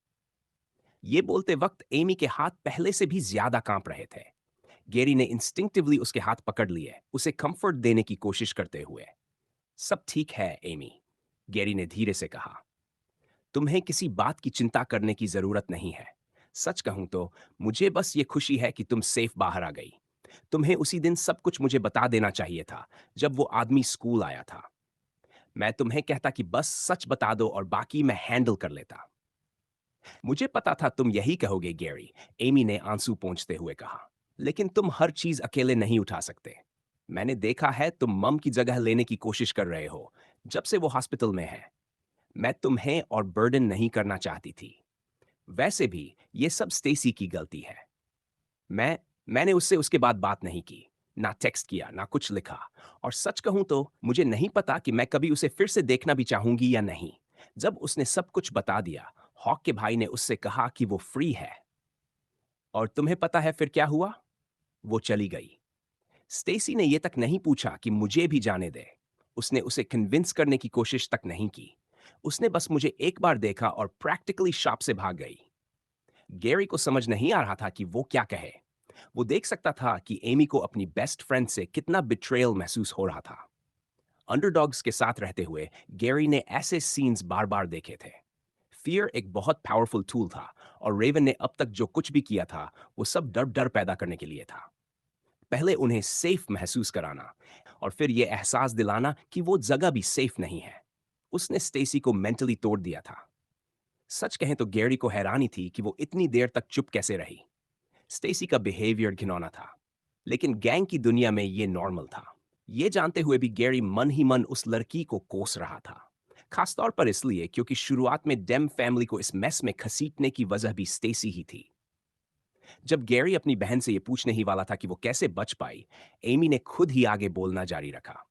[SPEAKER 1] ये बोलते वक्त एमी के हाथ पहले से भी ज्यादा कांप रहे थे। गैरी ने इंस्टिंक्टिवली उसके हाथ पकड़ लिए, उसे कंफर्ट देने की कोशिश करते हुए। सब ठीक है एमी, गैरी ने धीरे से कहा। तुम्हें किसी बात की चिंता करने की जरूरत नहीं है। सच कहूं तो मुझे बस ये खुशी है कि तुम सेफ बाहर आ गई। तुम्हें उसी दिन सब कुछ मुझे बता देना चाहिए था, जब वो आदमी स्कूल आया था। मैं तुम्हें कहता कि बस सच बता दो और बाकी मैं हैंडल कर लेता। मुझे पता था तुम यही कहोगे गैरी, एमी ने आंसू पोंछते हुए कहा। लेकिन तुम हर चीज अकेले नहीं उठा सकते। मैंने देखा है तुम मम की जगह लेने की कोशिश कर रहे हो जब से वो हॉस्पिटल में है। मैं तुम्हें और बर्डन नहीं करना चाहती थी। वैसे भी ये सब स्टेसी की गलती है। मैंने उससे उसके बाद बात नहीं की, ना टेक्स्ट किया, ना कुछ लिखा। और सच कहूं तो मुझे नहीं पता कि मैं कभी उसे फिर से देखना भी चाहूंगी या नहीं। जब उसने सब कुछ बता दिया, हॉक के भाई ने उससे कहा कि वो फ्री है। और तुम्हें पता है फिर क्या हुआ? वो चली गई। स्टेसी ने यह तक नहीं पूछा कि मुझे भी जाने दे। उसने उसे कन्विंस करने की कोशिश तक नहीं की। उसने बस मुझे एक बार देखा और प्रैक्टिकली शॉप से भाग गई। गैरी को समझ नहीं आ रहा था कि वो क्या कहे। वो देख सकता था कि एमी को अपनी बेस्ट फ्रेंड से कितना बिट्रेयल महसूस हो रहा था। अंडरडॉग्स के साथ रहते हुए गैरी ने ऐसे सीन्स बार बार देखे थे। फियर एक बहुत पावरफुल टूल था, और रेवन ने अब तक जो कुछ भी किया था वो सब डर डर पैदा करने के लिए था। पहले उन्हें सेफ महसूस कराना, और फिर यह एहसास दिलाना कि वो जगह भी सेफ नहीं है। उसने स्टेसी को मेंटली तोड़ दिया था। सच कहें तो गैरी को हैरानी थी कि वो इतनी देर तक चुप कैसे रही। स्टेसी का बिहेवियर घिनौना था, लेकिन गैंग की दुनिया में ये नॉर्मल था। ये जानते हुए भी गैरी मन ही मन उस लड़की को कोस रहा था। खासतौर पर इसलिए क्योंकि शुरुआत में डेम फैमिली को इस मेस में घसीटने की वजह भी स्टेसी ही थी। जब गैरी अपनी बहन से ये पूछने ही वाला था कि वो कैसे बच पाई, एमी ने खुद ही आगे बोलना जारी रखा।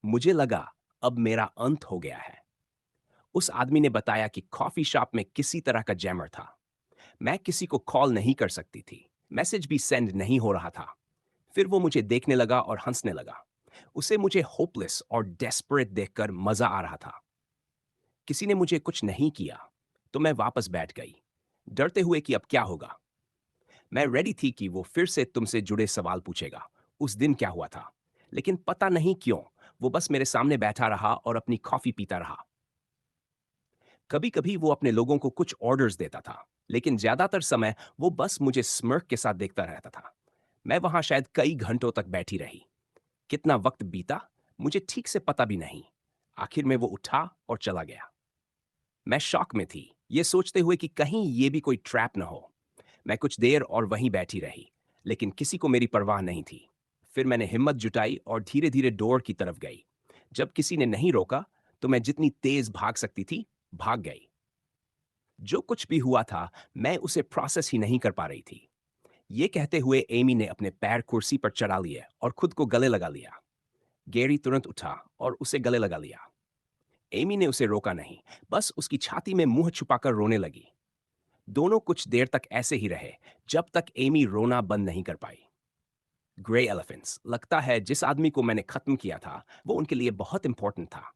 [SPEAKER 1] मुझे लगा अब मेरा अंत हो गया है। उस आदमी ने बताया कि कॉफी शॉप में किसी तरह का जैमर था। मैं किसी को कॉल नहीं कर सकती थी, मैसेज भी सेंड नहीं हो रहा था। फिर वो मुझे देखने लगा और हंसने लगा। उसे मुझे होपलेस और डेस्परेट देखकर मजा आ रहा था। किसी ने मुझे कुछ नहीं किया, तो मैं वापस बैठ गई, डरते हुए कि अब क्या होगा। मैं रेडी थी कि वो फिर से तुमसे जुड़े सवाल पूछेगा, उस दिन क्या हुआ था। लेकिन पता नहीं क्यों वो बस मेरे सामने बैठा रहा और अपनी कॉफी पीता रहा। कभी कभी वो अपने लोगों को कुछ ऑर्डर्स देता था, लेकिन ज्यादातर समय वो बस मुझे स्mirk के साथ देखता रहता था। मैं वहां शायद कई घंटों तक बैठी रही। कितना वक्त बीता मुझे ठीक से पता भी नहीं। आखिर में वो उठा और चला गया। मैं शॉक में थी, ये सोचते हुए कि कहीं ये भी कोई ट्रैप न हो। मैं कुछ देर और वहीं बैठी रही, लेकिन किसी को मेरी परवाह नहीं थी। फिर मैंने हिम्मत जुटाई और धीरे धीरे डोर की तरफ गई। जब किसी ने नहीं रोका, तो मैं जितनी तेज भाग सकती थी भाग गई। जो कुछ भी हुआ था, मैं उसे प्रोसेस ही नहीं कर पा रही थी। ये कहते हुए एमी ने अपने पैर कुर्सी पर चढ़ा लिए और खुद को गले लगा लिया। गैरी तुरंत उठा और उसे गले लगा लिया। एमी ने उसे रोका नहीं, बस उसकी छाती में मुंह छुपाकर रोने लगी। दोनों कुछ देर तक ऐसे ही रहे, जब तक एमी रोना बंद नहीं कर पाई। ग्रे एलिफेंट्स, लगता है जिस आदमी को मैंने खत्म किया था वो उनके लिए बहुत इंपॉर्टेंट था।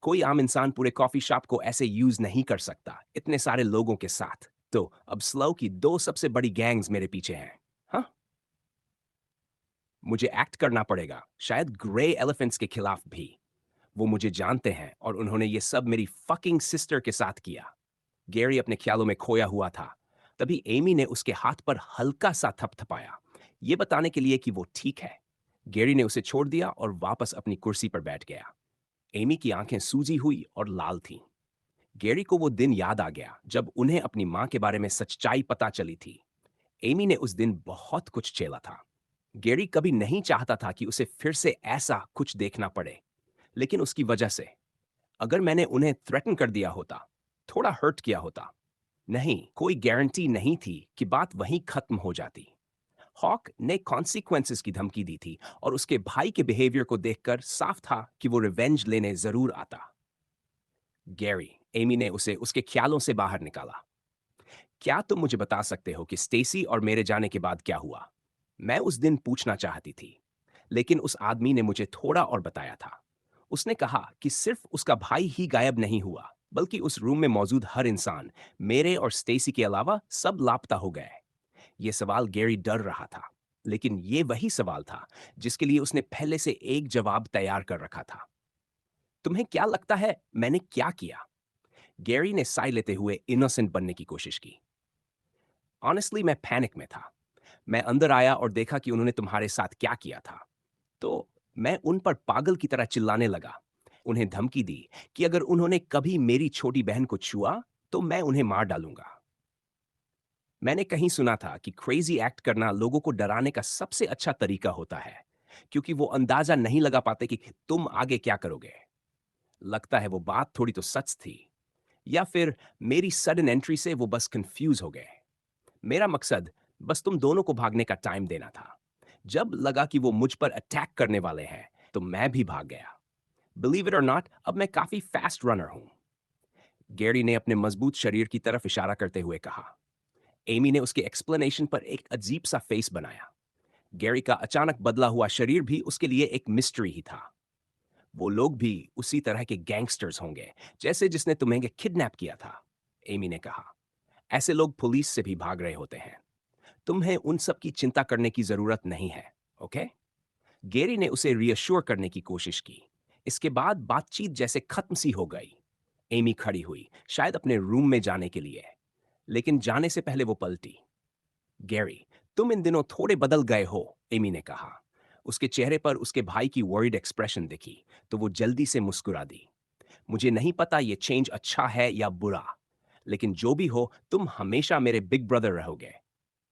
[SPEAKER 1] कोई आम इंसान पूरे कॉफी शॉप को ऐसे यूज नहीं कर सकता, इतने सारे लोगों के साथ। तो अब स्लो की दो सबसे बड़ी गैंग्स मेरे पीछे हैं। हाँ, मुझे एक्ट करना पड़ेगा, शायद ग्रे एलिफेंट्स के खिलाफ भी। वो मुझे जानते हैं और उन्होंने ये सब मेरी फकिंग सिस्टर के साथ किया। गैरी अपने ख्यालों में खोया हुआ था। तभी एमी ने उसके हाथ पर हल्का सा थपथपाया, ये बताने के लिए कि वो ठीक है। गैरी ने उसे छोड़ दिया और वापस अपनी कुर्सी पर बैठ गया। एमी की आंखें सूजी हुई और लाल थीं। गैरी को वो दिन याद आ गया जब उन्हें अपनी मां के बारे में सच्चाई पता चली थी। एमी ने उस दिन बहुत कुछ झेला था। गैरी कभी नहीं चाहता था कि उसे फिर से ऐसा कुछ देखना पड़े, लेकिन उसकी वजह से। अगर मैंने उन्हें थ्रेटन कर दिया होता, थोड़ा हर्ट किया होता, नहीं, कोई गारंटी नहीं थी कि बात वहीं खत्म हो जाती। हॉक ने कॉन्सिक्वेंसेस की धमकी दी थी, और उसके भाई के बिहेवियर को देखकर साफ था कि वो रिवेंज लेने जरूर आता। गैरी, एमी ने उसे उसके ख्यालों से बाहर निकाला। क्या तुम मुझे बता सकते हो कि स्टेसी और मेरे जाने के बाद क्या हुआ? मैं उस दिन पूछना चाहती थी, लेकिन उस आदमी ने मुझे थोड़ा और बताया था। उसने कहा कि सिर्फ उसका भाई ही गायब नहीं हुआ, बल्कि उस रूम में मौजूद हर इंसान, मेरे और स्टेसी के अलावा सब लापता हो गए। ये सवाल गैरी डर रहा था, लेकिन ये वही सवाल था जिसके लिए उसने पहले से एक जवाब तैयार कर रखा था। तुम्हें क्या लगता है मैंने क्या किया? गैरी ने साय लेते हुए इनोसेंट बनने की कोशिश की। ऑनेस्टली मैं पैनिक में था। मैं अंदर आया और देखा कि उन्होंने तुम्हारे साथ क्या किया था। तो मैं उन पर पागल की तरह चिल्लाने लगा। उन्हें धमकी दी कि अगर उन्होंने कभी मेरी छोटी बहन को छुआ, तो मैं उन्हें मार डालूंगा। मैंने कहीं सुना था कि क्रेजी एक्ट करना लोगों को डराने का सबसे अच्छा तरीका होता है, क्योंकि वो अंदाजा नहीं लगा पाते कि तुम आगे क्या करोगे। लगता है वो बात थोड़ी तो सच थी, या फिर मेरी सडन एंट्री से वो बस कंफ्यूज हो गए। मेरा मकसद बस तुम दोनों को भागने का टाइम देना था। जब लगा कि वो मुझ पर अटैक करने वाले हैं, तो मैं भी भाग गया। बिलीव इट और नॉट, अब मैं काफी फास्ट रनर हूं। गैरी ने अपने मजबूत शरीर की तरफ इशारा करते हुए कहा। एमी ने उसके एक्सप्लेनेशन पर एक अजीब सा फेस बनाया। गैरी का अचानक बदला हुआ शरीर भी उसके लिए एक मिस्ट्री ही था। वो लोग भी उसी तरह के गैंगस्टर्स होंगे, जैसे जिसने तुम्हें किडनैप किया था, एमी ने कहा। ऐसे लोग पुलिस से भी भाग रहे होते हैं। तुम्हें उन सब की चिंता करने की जरूरत नहीं है, ओके? गैरी ने उसे रियश्योर करने की कोशिश की। इसके बाद बातचीत जैसे खत्म सी हो गई। एमी खड़ी हुई, शायद अपने रूम में जाने के लिए, लेकिन जाने से पहले वो पलटी। गैरी, तुम इन दिनों थोड़े बदल गए हो, एमी ने कहा। उसके चेहरे पर उसके भाई की वरीड एक्सप्रेशन दिखी, तो वो जल्दी से मुस्कुरा दी। मुझे नहीं पता ये चेंज अच्छा है या बुरा, लेकिन जो भी हो, तुम हमेशा मेरे बिग ब्रदर रहोगे।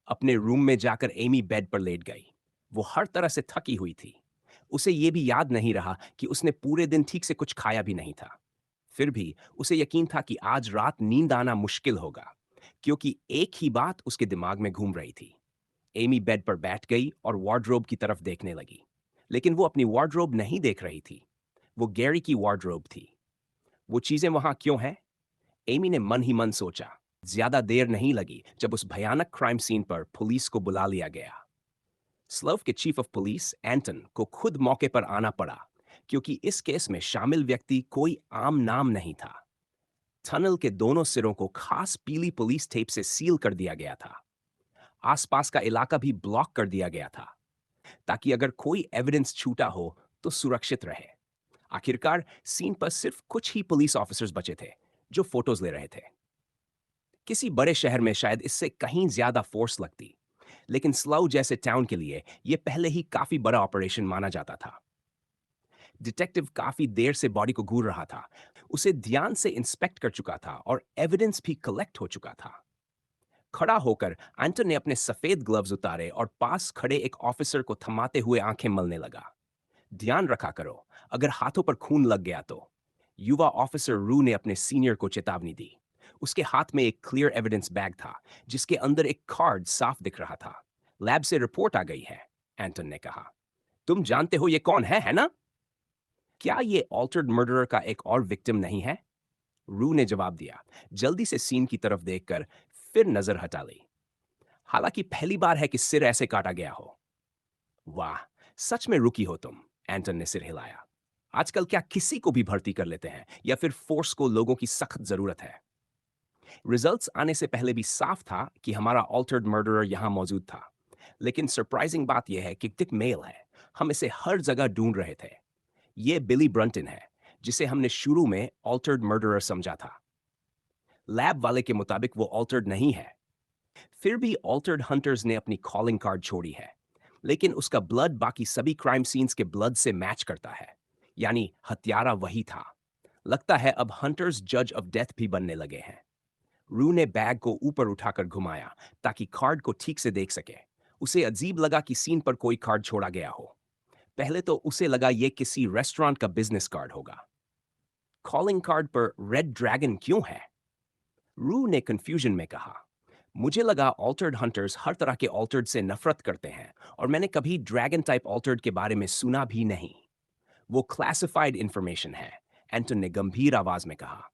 [SPEAKER 1] अपने रूम में जाकर एमी बेड पर लेट गई। वो हर तरह से थकी हुई थी। उसे ये भी याद नहीं रहा कि उसने पूरे दिन ठीक से कुछ खाया भी नहीं था। फिर भी उसे यकीन था कि आज रात नींद आना मुश्किल होगा, क्योंकि एक ही बात उसके दिमाग में घूम रही थी। एमी बेड पर बैठ गई और वार्डरोब की तरफ देखने लगी। लेकिन वो अपनी वार्डरोब नहीं देख रही थी। वो गैरी की वार्डरोब थी। वो चीजें वहां क्यों हैं? एमी ने मन ही मन सोचा। ज्यादा देर नहीं लगी जब उस भयानक क्राइम सीन पर पुलिस को बुला लिया गया। स्लव के चीफ ऑफ पुलिस एंटन को खुद मौके पर आना पड़ा, क्योंकि इस केस में शामिल व्यक्ति कोई आम नाम नहीं था। टनल के दोनों सिरों को खास पीली पुलिस टेप से सील कर दिया गया था। आसपास का इलाका भी ब्लॉक कर दिया गया था, ताकि अगर कोई एविडेंस छूटा हो तो सुरक्षित रहे। आखिरकार सीन पर सिर्फ कुछ ही पुलिस ऑफिसर्स बचे थे, जो फोटोज ले रहे थे। किसी बड़े शहर में शायद इससे कहीं ज्यादा फोर्स लगती, लेकिन स्लाउ जैसे टाउन के लिए यह पहले ही काफी बड़ा ऑपरेशन माना जाता था। डिटेक्टिव काफी देर से बॉडी को घूर रहा था। उसे ध्यान से इंस्पेक्ट कर चुका था और एविडेंस भी कलेक्ट हो चुका था। खड़ा होकर एंटन ने अपने सफेद ग्लव्स उतारे और पास खड़े एक ऑफिसर को थमाते हुए आंखें मलने लगा। ध्यान रखा करो, अगर हाथों पर खून लग गया तो। युवा ऑफिसर रू ने अपने सीनियर को चेतावनी दी। उसके हाथ में एक क्लियर एविडेंस बैग था, जिसके अंदर एक कार्ड साफ दिख रहा था। लैब से रिपोर्ट आ गई है, एंटन ने कहा। तुम जानते हो ये कौन है ना? क्या ये ऑल्टर्ड मर्डरर का एक और विक्टिम नहीं है? रू ने जवाब दिया, जल्दी से सीन की तरफ देखकर फिर नजर हटा ली। हालांकि पहली बार है कि सिर ऐसे काटा गया हो। वाह, सच में रुकी हो तुम, एंटन ने सिर हिलाया। आजकल क्या किसी को भी भर्ती कर लेते हैं, या फिर फोर्स को लोगों की सख्त जरूरत है? रिजल्ट्स आने से पहले भी साफ था कि हमारा ऑल्टर्ड मर्डरर यहां मौजूद था। लेकिन सरप्राइजिंग बात यह है कि टिक मेल है। हम इसे हर जगह ढूंढ रहे थे। यह बिली ब्रंटन है, जिसे हमने शुरू में ऑल्टर्ड मर्डरर समझा था। लैब वाले के मुताबिक वो ऑल्टर्ड नहीं है। फिर भी ऑल्टर्ड हंटर्स ने अपनी कॉलिंग कार्ड छोड़ी है, लेकिन उसका ब्लड बाकी सभी क्राइम सीन्स के ब्लड से मैच करता है। यानी हत्यारा वही था। लगता है अब हंटर्स जज ऑफ डेथ भी बनने लगे हैं। रू ने बैग को ऊपर उठाकर घुमाया, ताकि कार्ड को ठीक से देख सके। उसे अजीब लगा कि सीन पर कोई कार्ड छोड़ा गया हो। पहले तो उसे लगा ये किसी रेस्टोरेंट का बिजनेस कार्ड होगा। कॉलिंग कार्ड पर रेड ड्रैगन क्यों है? रू ने कंफ्यूजन में कहा। मुझे लगा ऑल्टर्ड हंटर्स हर तरह के ऑल्टर्ड से नफरत करते हैं, और मैंने कभी ड्रैगन टाइप ऑल्टर्ड के बारे में सुना भी नहीं। वो क्लासिफाइड इंफॉर्मेशन है, एंटन ने गंभीर आवाज में कहा।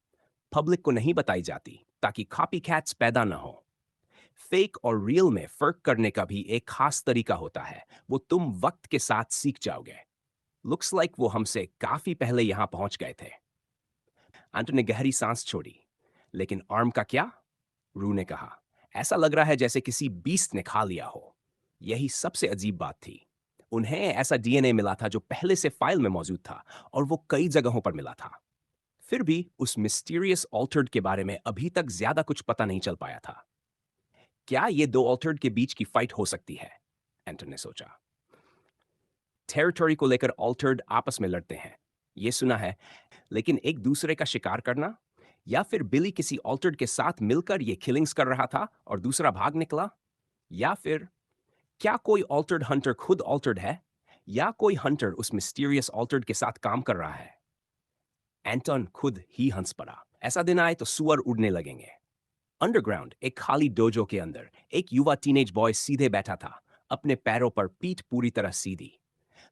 [SPEAKER 1] पब्लिक को नहीं बताई जाती, ताकि कॉपी कैट्स पैदा न हो। फेक और रियल में फर्क करने का भी एक खास तरीका होता है, वो तुम वक्त के साथ सीख जाओगे। लुक्स लाइक वो हमसे काफी पहले यहां पहुंच गए थे। एंटन ने गहरी सांस छोड़ी। लेकिन आर्म का क्या? रू ने कहा। ऐसा लग रहा है जैसे किसी बीस्ट ने खा लिया हो। यही सबसे अजीब बात थी। उन्हें ऐसा डीएनए मिला था जो पहले से फाइल में मौजूद था, और वो कई जगहों पर मिला था। फिर भी उस मिस्टीरियस ऑल्टर्ड के बारे में अभी तक ज्यादा कुछ पता नहीं चल पाया था। क्या ये दो ऑल्टर्ड के बीच की फाइट हो सकती है? एंटन ने सोचा। टेरिटरी को लेकर ऑल्टर्ड आपस में लड़ते हैं, ये सुना है, लेकिन एक दूसरे का शिकार करना, या फिर बिली किसी ऑल्टर्ड के साथ मिलकर ये किलिंग्स कर रहा था और दूसरा भाग निकला? या फिर क्या कोई ऑल्टर्ड हंटर खुद ऑल्टर्ड है, या कोई हंटर उस मिस्टीरियस ऑल्टर्ड के साथ काम कर रहा है? एंटन खुद ही हंस पड़ा। ऐसा दिन आए तो सुअर उड़ने लगेंगे। अंडरग्राउंड एक खाली डोजो के अंदर एक युवा टीनेज बॉय सीधे बैठा था, अपने पैरों पर पीठ पूरी तरह सीधी।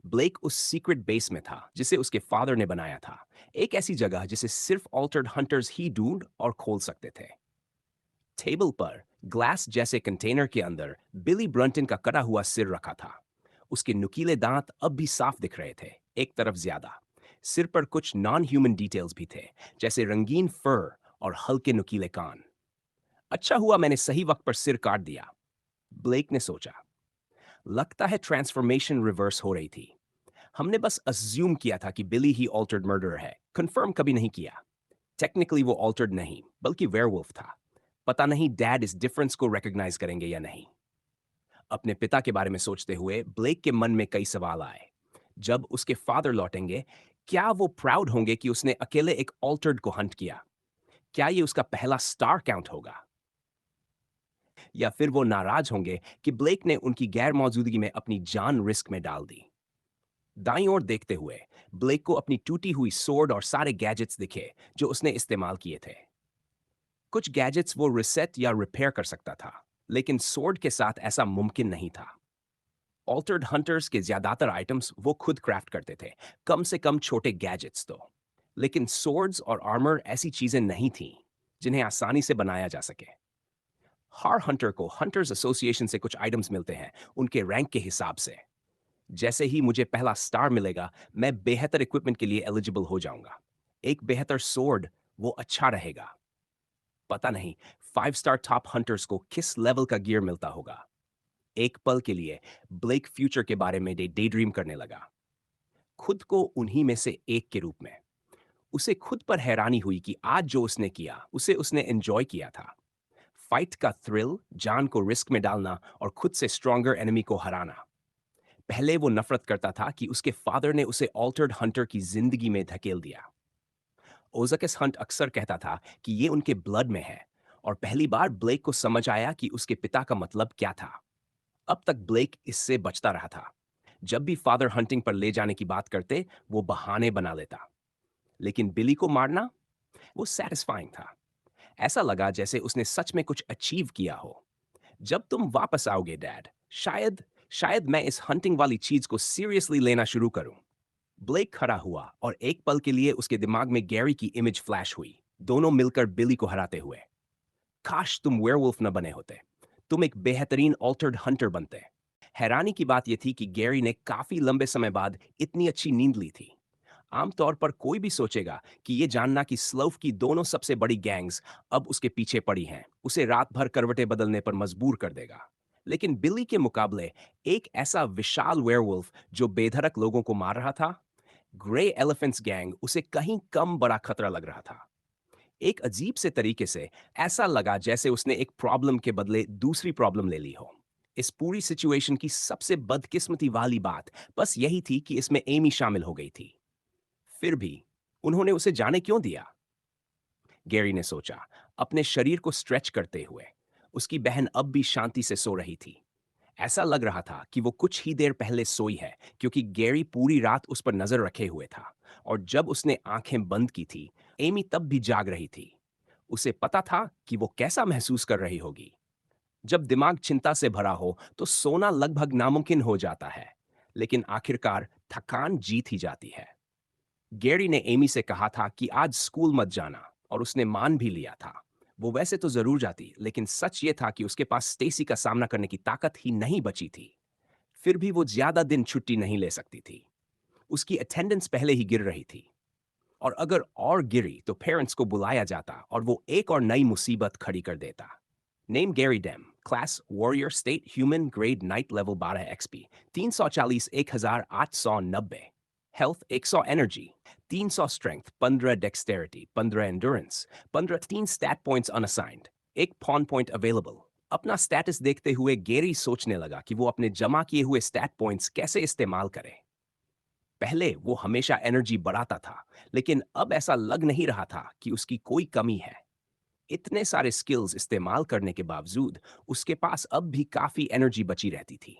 [SPEAKER 1] ब्लेक उस सीक्रेट बेस में था जिसे उसके फादर ने बनाया था, एक ऐसी जगह जिसे सिर्फ ऑल्टर्ड हंटर्स ही ढूंढ और खोल सकते थे। टेबल पर ग्लास जैसे कंटेनर के अंदर बिली ब्रंटन का कटा हुआ सिर रखा था। उसके नुकीले दांत अब भी साफ दिख रहे थे, एक तरफ ज्यादा। सिर पर कुछ नॉन ह्यूमन डिटेल्स भी थे, जैसे रंगीन फर और हल्के नुकीले कान। अच्छा हुआ मैंने सही वक्त पर सिर काट दिया, ब्लेक ने सोचा। लगता है ट्रांसफॉर्मेशन रिवर्स हो रही थी। हमने बस अज्यूम किया था कि बिली ही ऑल्टर्ड मर्डरर है, कंफर्म कभी नहीं किया। टेक्निकली वो ऑल्टर्ड नहीं, बल्कि वेयरवुल्फ था। पता नहीं डैड इस डिफरेंस को रिकॉग्नाइज करेंगे या नहीं। अपने पिता के बारे में सोचते हुए ब्लेक के मन में कई सवाल आए। जब उसके फादर लौटेंगे, क्या वो प्राउड होंगे कि उसने अकेले एक ऑल्टर्ड को हंट किया? क्या ये उसका पहला स्टार काउंट होगा? या फिर वो नाराज होंगे कि ब्लेक ने उनकी गैर मौजूदगी में अपनी जान रिस्क में डाल दी? दाईं ओर देखते हुए ब्लेक को अपनी टूटी हुई सोर्ड और सारे गैजेट्स दिखे जो उसने इस्तेमाल किए थे। कुछ गैजेट्स वो रिसेट या रिपेयर कर सकता था, लेकिन सोर्ड के साथ ऐसा मुमकिन नहीं था। ऑल्टर्ड हंटर्स के ज्यादातर आइटम्स वो खुद क्राफ्ट करते थे, कम से कम छोटे गैजेट्स तो। लेकिन सोर्ड्स और आर्मर ऐसी चीजें नहीं थीं जिन्हें आसानी से बनाया जा सके। हर हंटर को हंटर्स एसोसिएशन से कुछ आइटम्स मिलते हैं, उनके रैंक के हिसाब से। जैसे ही मुझे पहला स्टार मिलेगा, मैं बेहतर इक्विपमेंट के लिए एलिजिबल हो जाऊंगा। एक बेहतर सोर्ड वो अच्छा रहेगा। पता नहीं 5 स्टार टॉप हंटर्स को किस लेवल का गियर मिलता होगा। एक पल के लिए ब्लेक फ्यूचर के बारे में डे ड्रीम करने लगा, खुद को उन्हीं में से एक के रूप में। उसे खुद पर हैरानी हुई कि आज जो उसने किया उसे उसने एंजॉय किया था। फाइट का थ्रिल, जान को रिस्क में डालना और खुद से स्ट्रॉन्गर एनिमी को हराना। पहले वो नफरत करता था कि उसके फादर ने उसे ऑल्टर्ड हंटर की जिंदगी में धकेल दिया। ओजकस हंट अक्सर कहता था कि ये उनके ब्लड में है, और पहली बार ब्लेक को समझ आया कि उसके पिता का मतलब क्या था। अब तक ब्लेक इससे बचता रहा था। जब भी फादर हंटिंग पर ले जाने की बात करते, वो बहाने बना लेता। लेकिन बिली को मारना, वो सैटिस्फाइंग था। ऐसा लगा जैसे उसने सच में कुछ अचीव किया हो। जब तुम वापस आओगे डैड, शायद शायद मैं इस हंटिंग वाली चीज को सीरियसली लेना शुरू करूं। ब्लेक खड़ा हुआ और एक पल के लिए उसके दिमाग में गैरी की इमेज फ्लैश हुई, दोनों मिलकर बिली को हराते हुए। काश तुम वेयरवुल्फ न बने होते, तुम एक बेहतरीन ऑल्टर्ड हंटर बनते। हैरानी की बात यह थी कि गैरी ने काफी लंबे समय बाद इतनी अच्छी नींद ली थी। आमतौर पर कोई भी सोचेगा कि ये जानना कि स्लौफ की दोनों सबसे बड़ी गैंग्स अब उसके पीछे पड़ी हैं, उसे रात भर करवटें बदलने पर मजबूर कर देगा। लेकिन बिली के मुकाबले एक ऐसा विशाल वेयरवुल्फ जो बेधड़क लोगों को मार रहा था, ग्रे एलिफेंट्स गैंग, उसे कहीं कम बड़ा खतरा लग रहा था। एक अजीब से तरीके से ऐसा लगा जैसे उसने एक प्रॉब्लम के बदले दूसरी प्रॉब्लम ले ली हो। इस पूरी सिचुएशन की सबसे बदकिस्मती वाली बात बस यही थी कि इसमें एमी शामिल हो गई थी। फिर भी उन्होंने उसे जाने क्यों दिया? गैरी ने सोचा, अपने शरीर को स्ट्रेच करते हुए। उसकी बहन अब भी शांति से सो रही थी। ऐसा लग रहा था कि वो कुछ ही देर पहले सोई है, क्योंकि गैरी पूरी रात उस पर नजर रखे हुए था। और जब उसने आंखें बंद की थी, एमी तब भी जाग रही थी। उसे पता था कि वो कैसा महसूस कर रही होगी। जब दिमाग चिंता से भरा हो तो सोना लगभग नामुमकिन हो जाता है, लेकिन आखिरकार थकान जीत ही जाती है। गैरी ने एमी से कहा था कि आज स्कूल मत जाना, और उसने मान भी लिया था। वो वैसे तो जरूर जाती, लेकिन सच ये था कि उसके पास स्टेसी का सामना करने की ताकत ही नहीं बची थी। फिर भी वो ज्यादा दिन छुट्टी नहीं ले सकती थी। उसकी अटेंडेंस पहले ही गिर रही थी, और अगर और गिरी तो पेरेंट्स को बुलाया जाता और वो एक और नई मुसीबत खड़ी कर देता। Name Gary Dame, class warrior, state human, grade night level 12 XP, 340 1890। Health 100 energy, 300 strength, 15 dexterity, 15 endurance, 15 3 stat points unassigned, एक पॉन पॉइंट अवेलेबल। अपना स्टेटस देखते हुए गैरी सोचने लगा कि वो अपने जमा किए हुए स्टैट पॉइंट्स कैसे इस्तेमाल करे। पहले वो हमेशा एनर्जी बढ़ाता था, लेकिन अब ऐसा लग नहीं रहा था कि उसकी कोई कमी है। इतने सारे स्किल्स इस्तेमाल करने के बावजूद उसके पास अब भी काफी एनर्जी बची रहती थी।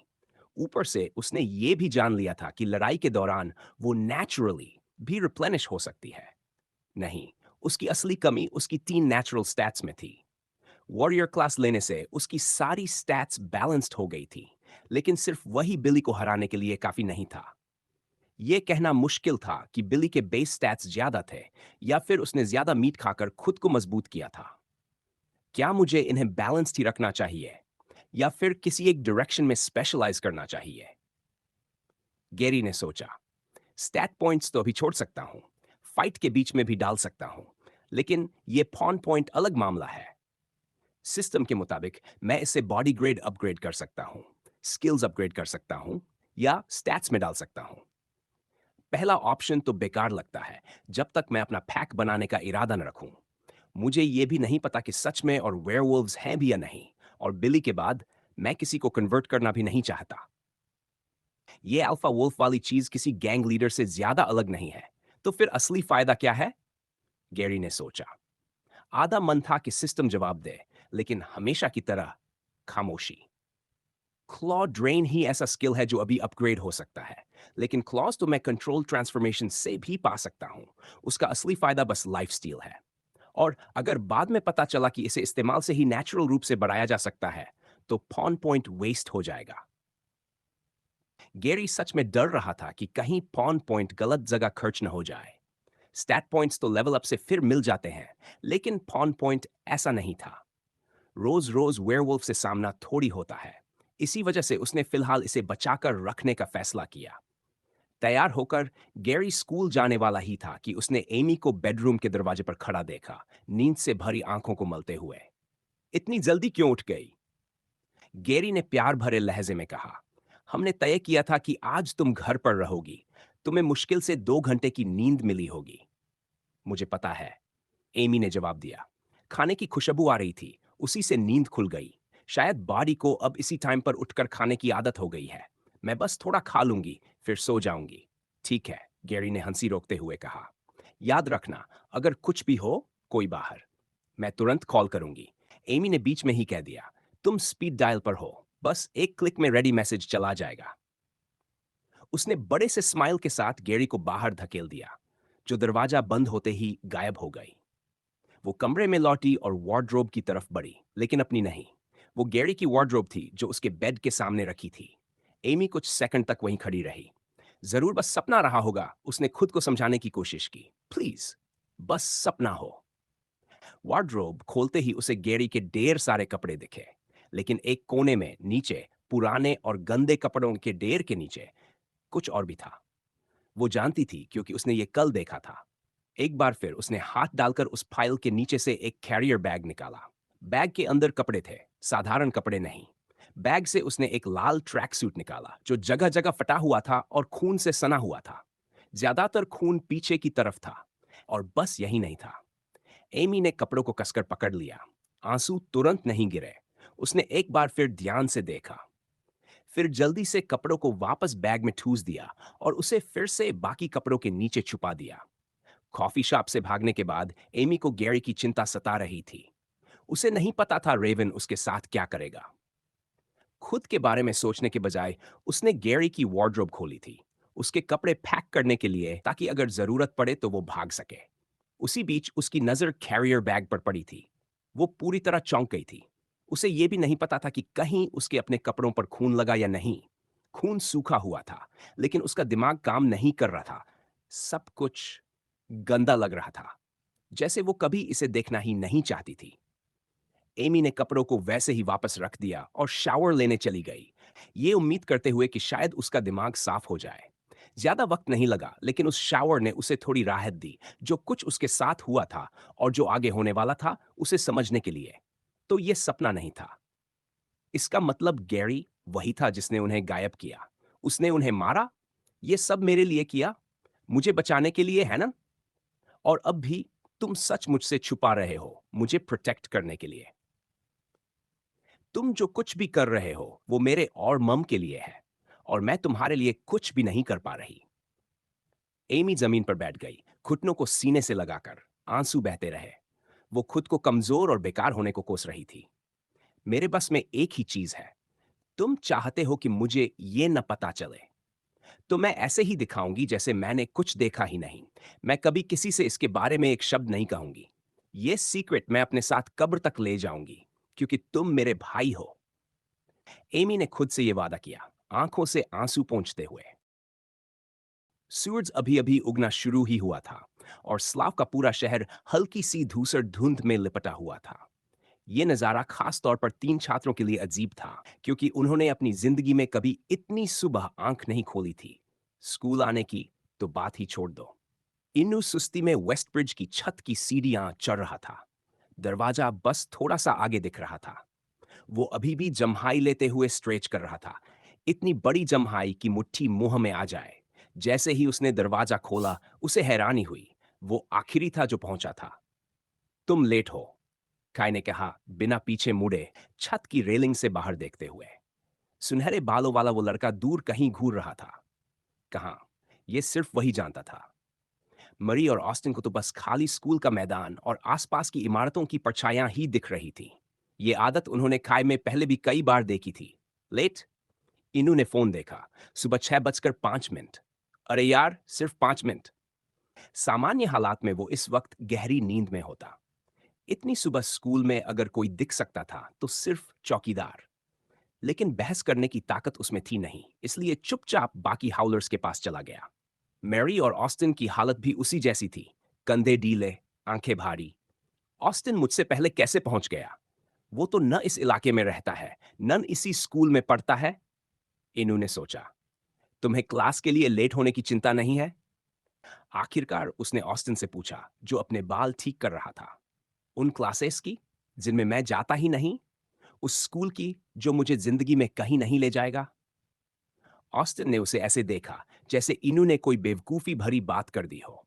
[SPEAKER 1] ऊपर से उसने ये भी जान लिया था कि लड़ाई के दौरान वो नेचुरली भी रिप्लेनिश हो सकती है। नहीं, उसकी असली कमी उसकी 3 नेचुरल स्टैट्स में थी। वॉरियर क्लास लेने से उसकी सारी स्टैट्स बैलेंस्ड हो गई थी, लेकिन सिर्फ वही बिली को हराने के लिए काफी नहीं था। यह कहना मुश्किल था कि बिली के बेस स्टैट्स ज्यादा थे या फिर उसने ज्यादा मीट खाकर खुद को मजबूत किया था। क्या मुझे इन्हें बैलेंस्ड ही रखना चाहिए या फिर किसी एक डायरेक्शन में स्पेशलाइज करना चाहिए? गैरी ने सोचा। स्टैट पॉइंट्स तो अभी छोड़ सकता हूं, फाइट के बीच में भी डाल सकता हूं, लेकिन यह फॉन पॉइंट अलग मामला है। सिस्टम के मुताबिक मैं इसे बॉडी ग्रेड अपग्रेड कर सकता हूं, स्किल्स अपग्रेड कर सकता हूं या स्टैट्स में डाल सकता हूं। पहला ऑप्शन तो बेकार लगता है जब तक मैं अपना पैक बनाने का इरादा न रखूं। मुझे यह भी नहीं पता कि सच में और वेयरवुल्व्स हैं भी या नहीं, और बिली के बाद मैं किसी को कन्वर्ट करना भी नहीं चाहता। ये अल्फा वुल्फ वाली चीज किसी गैंग लीडर से ज्यादा अलग नहीं है, तो फिर असली फायदा क्या है? गैरी ने सोचा। आधा मन था कि सिस्टम जवाब दे, लेकिन हमेशा की तरह खामोशी। क्लॉ ड्रेन ही ऐसा स्किल है जो अभी अपग्रेड हो सकता है, लेकिन क्लॉज तो मैं कंट्रोल ट्रांसफॉर्मेशन से भी पा सकता हूं। उसका असली फायदा बस लाइफ स्टील है। और अगर बाद में पता चला कि इसे इस्तेमाल से ही नेचुरल रूप से बढ़ाया जा सकता है, तो पॉन पॉइंट वेस्ट हो जाएगा। गैरी सच में डर रहा था कि कहीं पॉन पॉइंट गलत जगह खर्च न हो जाए। स्टैट पॉइंट्स तो लेवल अप से फिर मिल जाते हैं, लेकिन पॉन पॉइंट ऐसा नहीं था। रोज रोज वेयरवुल्फ से सामना थोड़ी होता है। इसी वजह से उसने फिलहाल इसे बचाकर रखने का फैसला किया। तैयार होकर गैरी स्कूल जाने वाला ही था कि उसने एमी को बेडरूम के दरवाजे पर खड़ा देखा, नींद से भरी आंखों को मलते हुए। इतनी जल्दी क्यों उठ गई? गैरी ने प्यार भरे लहजे में कहा। हमने तय किया था कि आज तुम घर पर रहोगी। तुम्हें मुश्किल से 2 घंटे की नींद मिली होगी। मुझे पता है, एमी ने जवाब दिया। खाने की खुशबू आ रही थी, उसी से नींद खुल गई। शायद बॉडी को अब इसी टाइम पर उठकर खाने की आदत हो गई है। मैं बस थोड़ा खा लूंगी, फिर सो जाऊंगी। ठीक है, गैरी ने हंसी रोकते हुए कहा। याद रखना, अगर कुछ भी हो, कोई बाहर। मैं तुरंत कॉल करूंगी। एमी ने बीच में ही कह दिया। तुम स्पीड डायल पर हो, बस एक क्लिक में रेडी मैसेज चला जाएगा। उसने बड़े से स्माइल के साथ गैरी को बाहर धकेल दिया, जो दरवाजा बंद होते ही गायब हो गई। वो कमरे में लौटी और वार्डरोब की तरफ बढ़ी, लेकिन अपनी नहीं। वो गैरी की वार्डरोब थी जो उसके बेड के सामने रखी थी। एमी कुछ सेकंड तक वहीं खड़ी रही। जरूर बस सपना रहा होगा, उसने खुद को समझाने की कोशिश की। प्लीज, बस सपना हो। वार्डरोब खोलते ही उसे गैरी के ढेर सारे कपड़े दिखे, लेकिन एक कोने में नीचे, पुराने और गंदे कपड़ों के ढेर के नीचे, कुछ और भी था। वो जानती थी क्योंकि उसने ये कल देखा था। एक बार फिर उसने हाथ डालकर उस फाइल के नीचे से एक कैरियर बैग निकाला। बैग के अंदर कपड़े थे, साधारण कपड़े नहीं। बैग से उसने एक लाल ट्रैक सूट निकाला जो जगह जगह फटा हुआ था और खून से सना हुआ था। ज्यादातर खून पीछे की तरफ था। और बस यही नहीं था। एमी ने कपड़ों को कसकर पकड़ लिया। आंसू तुरंत नहीं गिरे। उसने एक बार फिर ध्यान से देखा, फिर जल्दी से कपड़ों को वापस बैग में ठूस दिया और उसे फिर से बाकी कपड़ों के नीचे छुपा दिया। कॉफी शॉप से भागने के बाद एमी को गैरी की चिंता सता रही थी। उसे नहीं पता था रेवन उसके साथ क्या करेगा। खुद के बारे में सोचने के बजाय उसने गैरी की वार्डरोब खोली थी, उसके कपड़े पैक करने के लिए, ताकि अगर जरूरत पड़े तो वो भाग सके। उसी बीच उसकी नजर कैरियर बैग पर पड़ी थी। वो पूरी तरह चौंक गई थी। उसे यह भी नहीं पता था कि कहीं उसके अपने कपड़ों पर खून लगा या नहीं। खून सूखा हुआ था, लेकिन उसका दिमाग काम नहीं कर रहा था। सब कुछ गंदा लग रहा था, जैसे वो कभी इसे देखना ही नहीं चाहती थी। एमी ने कपड़ों को वैसे ही वापस रख दिया और शावर लेने चली गई, ये उम्मीद करते हुए कि शायद उसका दिमाग साफ हो जाए। ज्यादा वक्त नहीं लगा, लेकिन उस शावर ने उसे थोड़ी राहत दी, जो कुछ उसके साथ हुआ था और जो आगे होने वाला था उसे समझने के लिए। तो यह सपना नहीं था। इसका मतलब गैरी वही था जिसने उन्हें गायब किया। उसने उन्हें मारा। ये सब मेरे लिए किया, मुझे बचाने के लिए, है ना? और अब भी तुम सच मुझसे छुपा रहे हो, मुझे प्रोटेक्ट करने के लिए। तुम जो कुछ भी कर रहे हो वो मेरे और मम के लिए है, और मैं तुम्हारे लिए कुछ भी नहीं कर पा रही। एमी जमीन पर बैठ गई, घुटनों को सीने से लगाकर। आंसू बहते रहे। वो खुद को कमजोर और बेकार होने को कोस रही थी। मेरे बस में एक ही चीज है। तुम चाहते हो कि मुझे ये न पता चले, तो मैं ऐसे ही दिखाऊंगी जैसे मैंने कुछ देखा ही नहीं। मैं कभी किसी से इसके बारे में एक शब्द नहीं कहूंगी। ये सीक्रेट मैं अपने साथ कब्र तक ले जाऊंगी, क्योंकि तुम मेरे भाई हो। एमी ने खुद से यह वादा किया, आंखों से आंसू पोंछते हुए। सूरज अभी अभी उगना शुरू ही हुआ था, और स्लाव का पूरा शहर हल्की सी धूसर धुंध में लिपटा हुआ था। ये नजारा खास तौर पर 3 छात्रों के लिए अजीब था, क्योंकि उन्होंने अपनी जिंदगी में कभी इतनी सुबह आंख नहीं खोली थी। स्कूल आने की तो बात ही छोड़ दो। इन्नू सुस्ती में वेस्ट ब्रिज की छत की सीढ़ियां चढ़ रहा था। दरवाजा बस थोड़ा सा आगे दिख रहा था। वो अभी भी जम्हाई लेते हुए स्ट्रेच कर रहा था, इतनी बड़ी जम्हाई कि मुट्ठी मुंह में आ जाए। जैसे ही उसने दरवाजा खोला, उसे हैरानी हुई। वो आखिरी था जो पहुंचा था। तुम लेट हो, काय ने कहा, बिना पीछे मुड़े, छत की रेलिंग से बाहर देखते हुए। सुनहरे बालों वाला वो लड़का दूर कहीं घूर रहा था। कहाँ? ये सिर्फ वही जानता था। मरी और ऑस्टिन को तो बस खाली स्कूल का मैदान और आसपास की इमारतों की परछाइयां ही दिख रही थी। ये आदत उन्होंने काय में पहले भी कई बार देखी थी। लेट? इनू ने फोन देखा। सुबह 6:05। अरे यार, सिर्फ 5 मिनट। सामान्य हालात में वो इस वक्त गहरी नींद में होता। इतनी सुबह स्कूल में अगर कोई दिख सकता था तो सिर्फ चौकीदार। लेकिन बहस करने की ताकत उसमें थी नहीं, इसलिए चुपचाप बाकी हाउलर्स के पास चला गया। मैरी और ऑस्टिन की हालत भी उसी जैसी थी। कंधे ढीले, आंखें भारी। ऑस्टिन मुझसे पहले कैसे पहुंच गया? वो तो न इस इलाके में रहता है, न इसी स्कूल में पढ़ता है। इनू ने सोचा। तुम्हें क्लास के लिए लेट होने की चिंता नहीं है? आखिरकार उसने ऑस्टिन से पूछा, जो अपने बाल ठीक कर रहा था। उन क्लासेस की जिनमें मैं जाता ही नहीं? उस स्कूल की जो मुझे जिंदगी में कहीं नहीं ले जाएगा? ऑस्टिन ने उसे ऐसे देखा जैसे इनू ने कोई बेवकूफी भरी बात कर दी हो।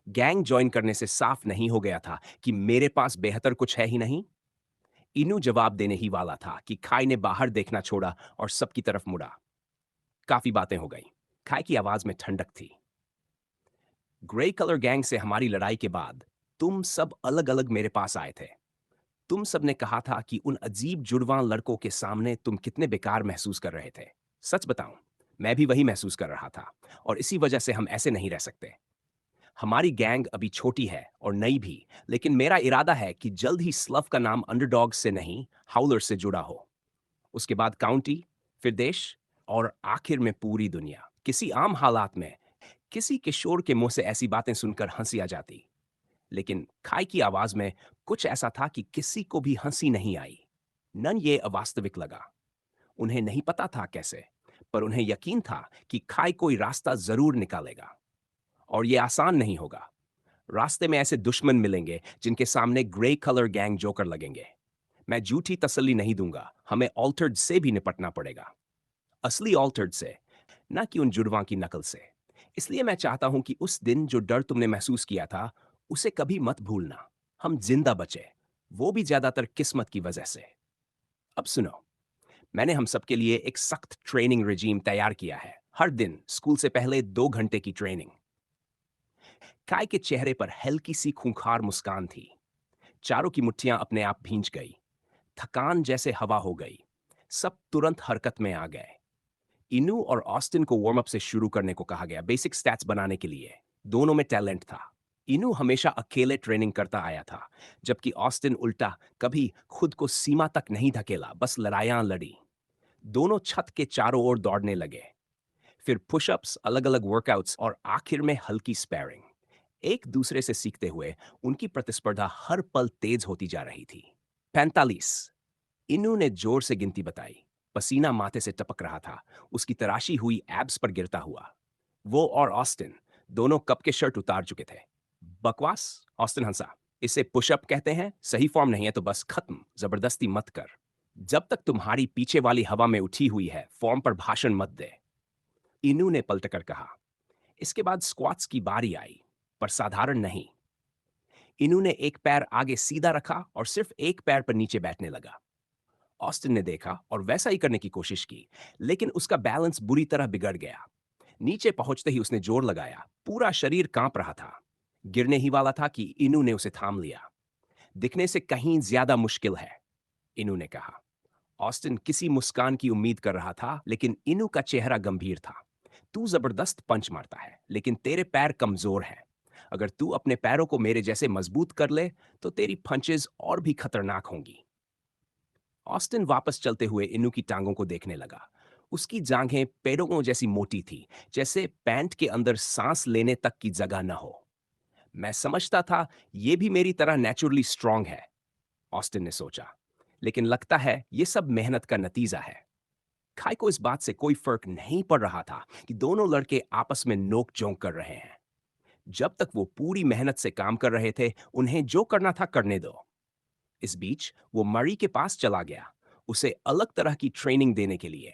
[SPEAKER 1] गैंग ज्वाइन करने से साफ नहीं हो गया था कि मेरे पास बेहतर कुछ है ही नहीं? इनू जवाब देने ही वाला था कि खाई ने बाहर देखना छोड़ा और सबकी तरफ मुड़ा। काफी बातें हो गई। खाई की आवाज में ठंडक थी। ग्रे कलर गैंग से हमारी लड़ाई के बाद तुम सब अलग अलग मेरे पास आए थे। तुम सब ने कहा था कि उन अजीब जुड़वां लड़कों के सामने तुम कितने बेकार महसूस कर रहे थे। सच बताऊं, मैं भी वही महसूस कर रहा था, और इसी वजह से हम ऐसे नहीं रह सकते। हमारी गैंग अभी छोटी है और नई भी, लेकिन मेरा इरादा है कि जल्द ही स्लव का नाम अंडरडॉग से नहीं, हाउलर से जुड़ा हो। उसके बाद काउंटी, फिर देश, और आखिर में पूरी दुनिया। किसी आम हालात में किसी किशोर के मुंह से ऐसी बातें सुनकर हंसी आ जाती, लेकिन खाई की आवाज में कुछ ऐसा था कि किसी को भी हंसी नहीं आई। नन ये अवास्तविक लगा। उन्हें नहीं पता था कैसे, पर उन्हें यकीन था कि खाई कोई रास्ता जरूर निकालेगा। और ये आसान नहीं होगा। रास्ते में ऐसे दुश्मन मिलेंगे जिनके सामने ग्रे कलर गैंग जोकर लगेंगे। मैं झूठी तसल्ली नहीं दूंगा, हमें ऑल्टर्ड से भी निपटना पड़ेगा। असली ऑल्टर्ड से, ना कि उन जुड़वां की नकल से। इसलिए मैं चाहता हूं कि उस दिन जो डर तुमने महसूस किया था, उसे कभी मत भूलना। हम जिंदा बचे, वो भी ज्यादातर किस्मत की वजह से। अब सुनो, मैंने हम सबके लिए एक सख्त ट्रेनिंग रिजीम तैयार किया है। हर दिन स्कूल से पहले 2 घंटे की ट्रेनिंग। काय के चेहरे पर हल्की सी खूंखार मुस्कान थी। चारों की मुट्ठियां अपने आप भींच गई। थकान जैसे हवा हो गई। सब तुरंत हरकत में आ गए। इनू और ऑस्टिन को वार्म अप से शुरू करने को कहा गया, बेसिक स्टैट्स बनाने के लिए। दोनों में टैलेंट था। इनू हमेशा अकेले ट्रेनिंग करता आया था, जबकि ऑस्टिन उल्टा, कभी खुद को सीमा तक नहीं धकेला, बस लड़ाइयां लड़ी। दोनों छत के चारों ओर दौड़ने लगे। फिर पुशअप्स, अलग अलग वर्कआउट्स, और आखिर में हल्की स्पैरिंग। एक दूसरे से सीखते हुए उनकी प्रतिस्पर्धा हर पल तेज होती जा रही थी। 45। इनू ने जोर से गिनती बताई। पसीना माथे से टपक रहा था, उसकी तराशी हुई एब्स पर गिरता हुआ। वो और ऑस्टिन दोनों कप के शर्ट उतार चुके थे। बकवास, ऑस्टिन हंसा। इसे पुशअप कहते हैं, सही फॉर्म नहीं है तो बस खत्म, जबरदस्ती मत कर। जब तक तुम्हारी पीछे वाली हवा में उठी हुई है, फॉर्म पर भाषण मत दे। इनू ने पलटकर कहा। इसके बाद स्क्वाट्स की बारी आई, पर साधारण नहीं। इनू ने एक पैर आगे सीधा रखा और सिर्फ एक पैर पर नीचे बैठने लगा। ऑस्टिन ने देखा और वैसा ही करने की कोशिश की, लेकिन उसका बैलेंस बुरी तरह बिगड़ गया। नीचे पहुंचते ही उसने जोर लगाया, पूरा शरीर कांप रहा था। गिरने ही वाला था कि इनू ने उसे थाम लिया। दिखने से कहीं ज्यादा मुश्किल है, इनू ने कहा। ऑस्टिन किसी मुस्कान की उम्मीद कर रहा था, लेकिन इनू का चेहरा गंभीर था। तू जबरदस्त पंच मारता है, लेकिन तेरे पैर कमजोर हैं। अगर तू अपने पैरों को मेरे जैसे मजबूत कर ले, तो तेरी पंचेस और भी खतरनाक होंगी। ऑस्टिन वापस चलते हुए इनू की टांगों को देखने लगा। उसकी जांघें पेड़ों जैसी मोटी थी, जैसे पैंट के अंदर सांस लेने तक की जगह न हो। मैं समझता था ये भी मेरी तरह नेचुरली स्ट्रांग है, ऑस्टिन ने सोचा। लेकिन लगता है ये सब मेहनत का नतीजा है। खाई को इस बात से कोई फर्क नहीं पड़ रहा था कि दोनों लड़के आपस में नोक झोंक कर रहे हैं। जब तक वो पूरी मेहनत से काम कर रहे थे, उन्हें जो करना था करने दो। इस बीच वो मरी के पास चला गया, उसे अलग तरह की ट्रेनिंग देने के लिए।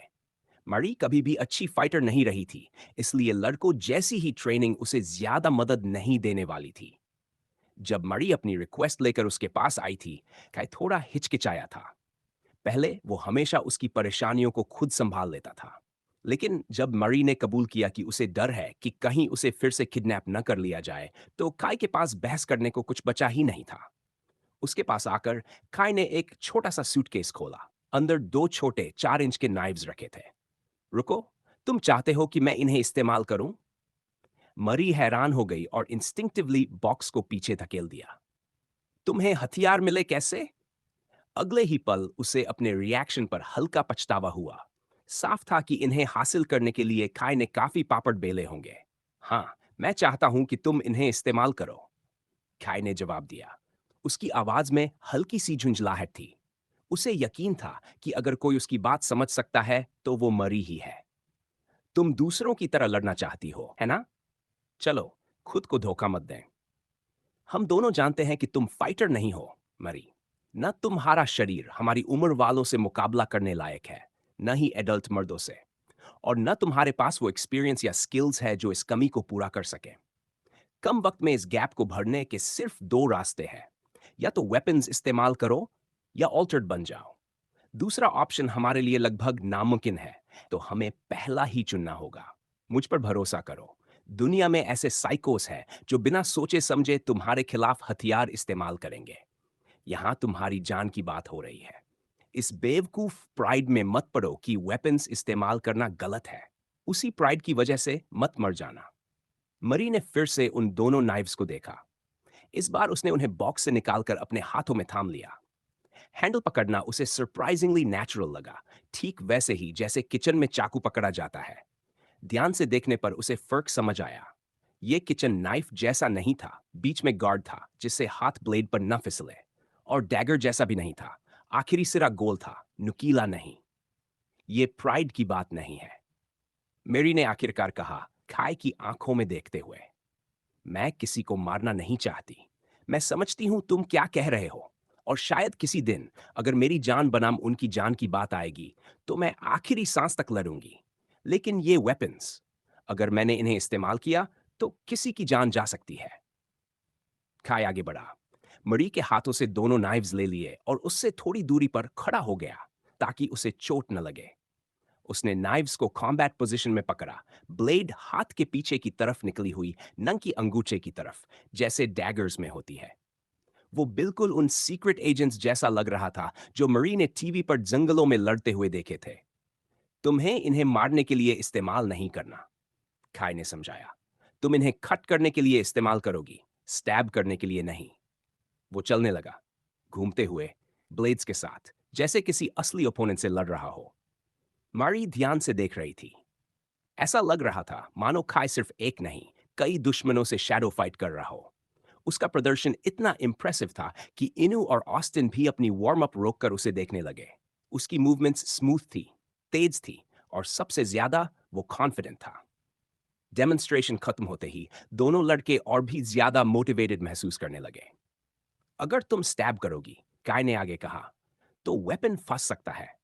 [SPEAKER 1] मरी कभी भी अच्छी फाइटर नहीं रही थी, इसलिए लड़कों जैसी ही ट्रेनिंग उसे ज्यादा मदद नहीं देने वाली थी। जब मरी अपनी रिक्वेस्ट लेकर उसके पास आई थी, काय थोड़ा हिचकिचाया था। पहले वो हमेशा उसकी परेशानियों को खुद संभाल लेता था। लेकिन जब मरी ने कबूल किया कि उसे डर है कि कहीं उसे फिर से किडनैप न कर लिया जाए, तो काय के पास बहस करने को कुछ बचा ही नहीं था। उसके पास आकर काय ने एक छोटा सा सूटकेस खोला। अंदर दो छोटे 4 इंच के नाइव्स रखे थे। रुको, तुम चाहते हो कि मैं इन्हें इस्तेमाल करूं? मरी हैरान हो गई और इंस्टिंक्टिवली बॉक्स को पीछे धकेल दिया। तुम्हें हथियार मिले कैसे? अगले ही पल उसे अपने रिएक्शन पर हल्का पछतावा हुआ। साफ था कि इन्हें हासिल करने के लिए काय ने काफी पापड़ बेले होंगे। हाँ, मैं चाहता हूं कि तुम इन्हें इस्तेमाल करो, काय ने जवाब दिया। उसकी आवाज में हल्की सी झुंझलाहट थी। उसे यकीन था कि अगर कोई उसकी बात समझ सकता है तो वो मरी ही है। तुम दूसरों की तरह लड़ना चाहती हो, है ना? चलो, खुद को धोखा मत दें। हम दोनों जानते हैं कि तुम फाइटर नहीं हो, मरी। न तुम्हारा शरीर हमारी उम्र वालों से मुकाबला करने लायक है, न ही एडल्ट मर्दों से। और न तुम्हारे पास वो एक्सपीरियंस या स्किल्स है जो इस कमी को पूरा कर सके। कम वक्त में इस गैप को भरने के सिर्फ दो रास्ते हैं। या तो वेपन्स इस्तेमाल करो, या ऑल्टर्ड बन जाओ। दूसरा ऑप्शन हमारे लिए लगभग नामुमकिन है, तो हमें पहला ही चुनना होगा। मुझ पर भरोसा करो। दुनिया में ऐसे साइकोस हैं जो बिना सोचे समझे तुम्हारे खिलाफ हथियार इस्तेमाल करेंगे। यहां तुम्हारी जान की बात हो रही है। इस बेवकूफ प्राइड में मत पड़ो कि वेपन्स इस्तेमाल करना गलत है। उसी प्राइड की वजह से मत मर जाना। मरी ने फिर से उन दोनों नाइव्स को देखा। इस बार उसने उन्हें बॉक्स से निकालकर अपने हाथों में थाम लिया। हैंडल पकड़ना उसे सरप्राइजिंगली नेचुरल लगा, ठीक वैसे ही जैसे किचन में चाकू पकड़ा जाता है। ध्यान से देखने पर उसे फर्क समझ आया। ये किचन नाइफ जैसा नहीं था, बीच में गार्ड था जिससे हाथ ब्लेड पर न फिसले। और डैगर जैसा भी नहीं था, आखिरी सिरा गोल था, नुकीला नहीं। ये प्राइड की बात नहीं है, मेरी ने आखिरकार कहा, खाई की आंखों में देखते हुए। मैं किसी को मारना नहीं चाहती। मैं समझती हूं तुम क्या कह रहे हो। और शायद किसी दिन, अगर मेरी जान बनाम उनकी जान की बात आएगी, तो मैं आखिरी सांस तक लड़ूंगी। लेकिन ये वेपन्स, अगर मैंने इन्हें इस्तेमाल किया, तो किसी की जान जा सकती है। खाई आगे बढ़ा, मरी के हाथों से दोनों नाइव्स ले लिए और उससे थोड़ी दूरी पर खड़ा हो गया, ताकि उसे चोट न लगे। उसने नाइव्स को कॉम्बैट पोजीशन में पकड़ा, ब्लेड हाथ के पीछे की तरफ निकली हुई नंगी अंगूठे की तरफ, जैसे डैगर्स में होती है। वो बिल्कुल उन सीक्रेट एजेंट्स जैसा लग रहा था जो मरी ने टीवी पर जंगलों में लड़ते हुए देखे थे। तुम्हें इन्हें मारने के लिए इस्तेमाल नहीं करना, खाई ने समझाया। तुम इन्हें कट करने के लिए इस्तेमाल करोगी, स्टैब करने के लिए नहीं। वो चलने लगा, घूमते हुए, ब्लेड्स के साथ, जैसे किसी असली ओपोनेंट से लड़ रहा हो। मारी ध्यान से देख रही थी। ऐसा लग रहा था मानो खाई सिर्फ एक नहीं, कई दुश्मनों से शैडो फाइट कर रहा हो। उसका प्रदर्शन इतना इम्प्रेसिव था कि इनू और ऑस्टिन भी अपनी वार्म अप रोककर उसे देखने लगे। उसकी मूवमेंट्स स्मूथ थी, तेज थी, और सबसे ज्यादा वो कॉन्फिडेंट था। डेमोन्स्ट्रेशन खत्म होते ही दोनों लड़के और भी ज्यादा मोटिवेटेड महसूस करने लगे। अगर तुम स्टैब करोगी, काय ने आगे कहा, तो वेपन फंस सकता है।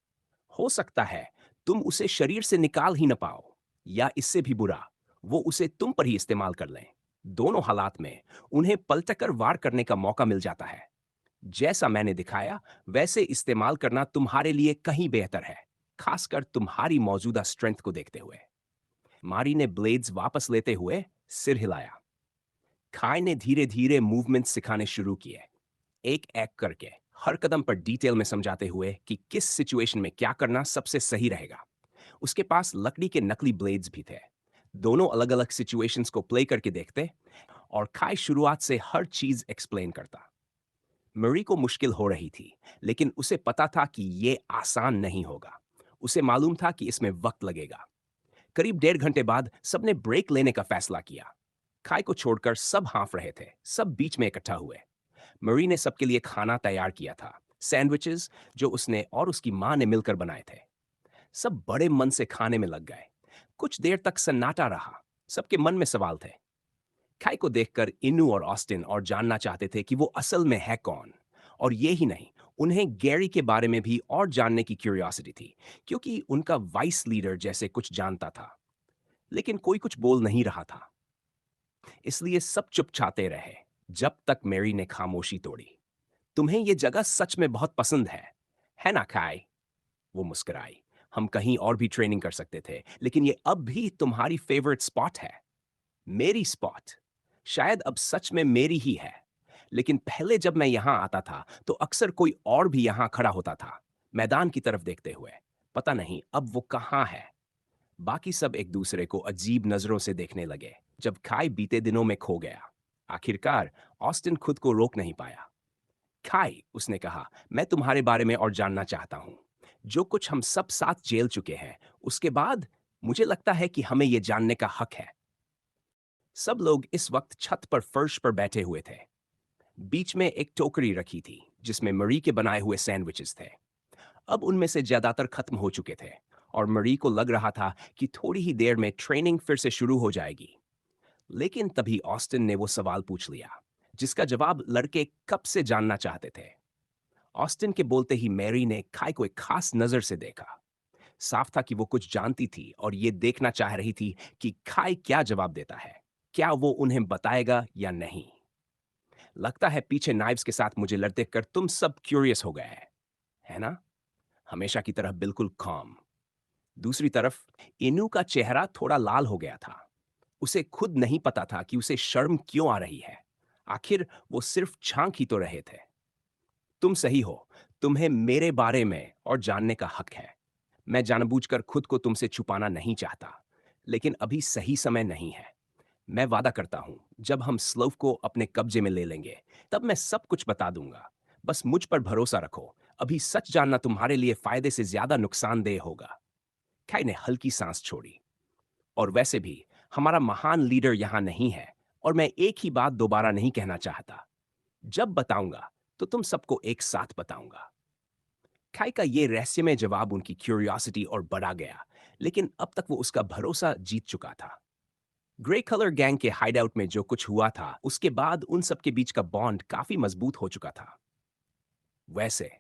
[SPEAKER 1] हो सकता है तुम उसे शरीर से निकाल ही न पाओ, या इससे भी बुरा, वो उसे तुम पर ही इस्तेमाल कर लें। दोनों हालात में उन्हें पलटकर वार करने का मौका मिल जाता है। जैसा मैंने दिखाया, वैसे इस्तेमाल करना तुम्हारे लिए कहीं बेहतर है, खासकर तुम्हारी मौजूदा स्ट्रेंथ को देखते हुए। मारी ने ब्लेड्स वापस लेते हुए सिर हिलाया। खाई ने धीरे धीरे मूवमेंट सिखाने शुरू किए, एक एक करके, हर कदम पर डिटेल में समझाते हुए कि किस सिचुएशन में क्या करना सबसे सही रहेगा। उसके पास लकड़ी के नकली ब्लेड्स भी थे। दोनों अलग अलग सिचुएशंस को प्ले करके देखते और खाई शुरुआत से हर चीज एक्सप्लेन करता। मरी को मुश्किल हो रही थी, लेकिन उसे पता था कि ये आसान नहीं होगा। उसे मालूम था कि इसमें वक्त लगेगा। करीब 1.5 घंटे बाद सबने ब्रेक लेने का फैसला किया। खाई को छोड़कर सब हाँफ रहे थे, सब बीच में इकट्ठा हुए। मरी ने सबके लिए खाना तैयार किया था, सैंडविचेस जो उसने और उसकी माँ ने मिलकर बनाए थे। सब बड़े मन से खाने में लग गए। कुछ देर तक सन्नाटा रहा, सबके मन में सवाल थे। खाई को देखकर इनू और ऑस्टिन और जानना चाहते थे कि वो असल में है कौन। और ये ही नहीं, उन्हें गैरी के बारे में भी और जानने की क्यूरियोसिटी थी, क्योंकि उनका वाइस लीडर जैसे कुछ जानता था। लेकिन कोई कुछ बोल नहीं रहा था, इसलिए सब चुपचाते रहे, जब तक मैरी ने खामोशी तोड़ी। तुम्हें ये जगह सच में बहुत पसंद है ना खाई? वो मुस्कुराई। हम कहीं और भी ट्रेनिंग कर सकते थे, लेकिन ये अब भी तुम्हारी फेवरेट स्पॉट है। मेरी स्पॉट शायद अब सच में मेरी ही है। लेकिन पहले जब मैं यहां आता था तो अक्सर कोई और भी यहां खड़ा होता था, मैदान की तरफ देखते हुए। पता नहीं अब वो कहां है। बाकी सब एक दूसरे को अजीब नजरों से देखने लगे जब खाई बीते दिनों में खो गया। आखिरकार ऑस्टिन खुद को रोक नहीं पाया। खाई, उसने कहा, मैं तुम्हारे बारे में और जानना चाहता हूं। जो कुछ हम सब साथ झेल चुके हैं, उसके बाद मुझे लगता है कि हमें यह जानने का हक है। सब लोग इस वक्त छत पर फर्श पर बैठे हुए थे। बीच में एक टोकरी रखी थी जिसमें मरी के बनाए हुए सैंडविचेस थे। अब उनमें से ज्यादातर खत्म हो चुके थे और मरी को लग रहा था कि थोड़ी ही देर में ट्रेनिंग फिर से शुरू हो जाएगी। लेकिन तभी ऑस्टिन ने वो सवाल पूछ लिया जिसका जवाब लड़के कब से जानना चाहते थे। ऑस्टिन के बोलते ही मैरी ने खाई को एक खास नजर से देखा। साफ था कि वो कुछ जानती थी और ये देखना चाह रही थी कि खाई क्या जवाब देता है। क्या वो उन्हें बताएगा या नहीं? लगता है पीछे नाइव्स के साथ मुझे लड़ते कर तुम सब क्यूरियस हो गए है ना? हमेशा की तरह बिल्कुल काम। दूसरी तरफ इनू का चेहरा थोड़ा लाल हो गया था। उसे खुद नहीं पता था कि उसे शर्म क्यों आ रही है। आखिर वो सिर्फ झांक ही तो रहे थे। तुम सही हो, तुम्हें मेरे बारे में और जानने का हक है। मैं जानबूझकर खुद को तुमसे छुपाना नहीं चाहता, लेकिन अभी सही समय नहीं है। मैं वादा करता हूं, जब हम स्लोव को अपने कब्जे में ले लेंगे, तब मैं सब कुछ बता दूंगा। बस मुझ पर भरोसा रखो, अभी सच जानना तुम्हारे लिए फायदे से ज्यादा नुकसानदेह होगा। काई ने हल्की सांस छोड़ी। और वैसे भी, हमारा महान लीडर यहां नहीं है, और मैं एक ही बात दोबारा नहीं कहना चाहता। जब बताऊंगा, तो तुम सबको एक साथ बताऊंगा। काई का ये रहस्यमय जवाब उनकी क्यूरियोसिटी और बढ़ा गया, लेकिन अब तक वो उसका भरोसा जीत चुका था। ग्रे कलर गैंग के हाइडआउट में जो कुछ हुआ था, उसके बाद उन सबके बीच का बॉन्ड काफी मजबूत हो चुका था। वैसे,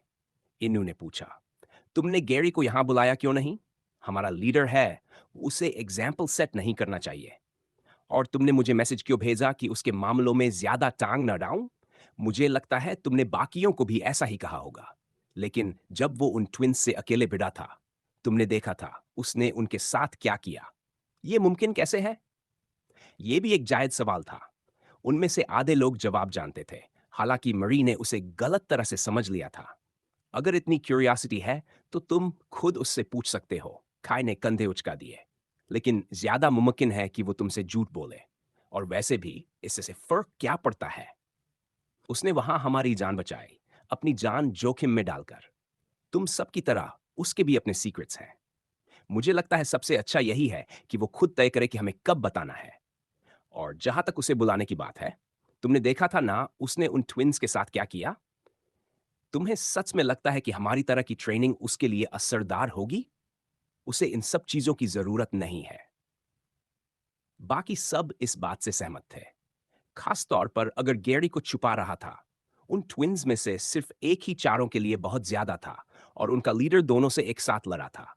[SPEAKER 1] इन्नू ने पूछा, तुमने गैरी को यहां बुलाया क्यों नहीं? हमारा लीडर है, उसे एग्जाम्पल सेट नहीं करना चाहिए। और तुमने मुझे मैसेज क्यों भेजा कि उसके मामलों में ज्यादा टांग न डाऊं? मुझे लगता है तुमने बाकियों को भी ऐसा ही कहा होगा। लेकिन जब वो उन ट्विंस से अकेले भिड़ा था, तुमने देखा था उसने उनके साथ क्या किया। ये मुमकिन कैसे है? ये भी एक जायज सवाल था। उनमें से आधे लोग जवाब जानते थे, हालांकि मरी ने उसे गलत तरह से समझ लिया था। अगर इतनी क्यूरियोसिटी है, तो तुम खुद उससे पूछ सकते हो। खाई ने कंधे उचका दिए। लेकिन ज्यादा मुमकिन है कि वो तुमसे झूठ बोले। और वैसे भी इससे से फर्क क्या पड़ता है? उसने वहां हमारी जान बचाई, अपनी जान जोखिम में डालकर। तुम सबकी तरह उसके भी अपने सीक्रेट्स हैं। मुझे लगता है सबसे अच्छा यही है कि वो खुद तय करे कि हमें कब बताना है। और जहां तक उसे बुलाने की बात है, तुमने देखा था ना उसने उन ट्विन्स के साथ क्या किया? तुम्हें सच में लगता है कि हमारी तरह की ट्रेनिंग उसके लिए असरदार होगी? उसे इन सब चीजों की जरूरत नहीं है। बाकी सब इस बात से सहमत थे, खास तौर पर अगर गैरी को छुपा रहा था। उन ट्विन्स में से सिर्फ एक ही चारों के लिए बहुत ज्यादा था, और उनका लीडर दोनों से एक साथ लड़ा था।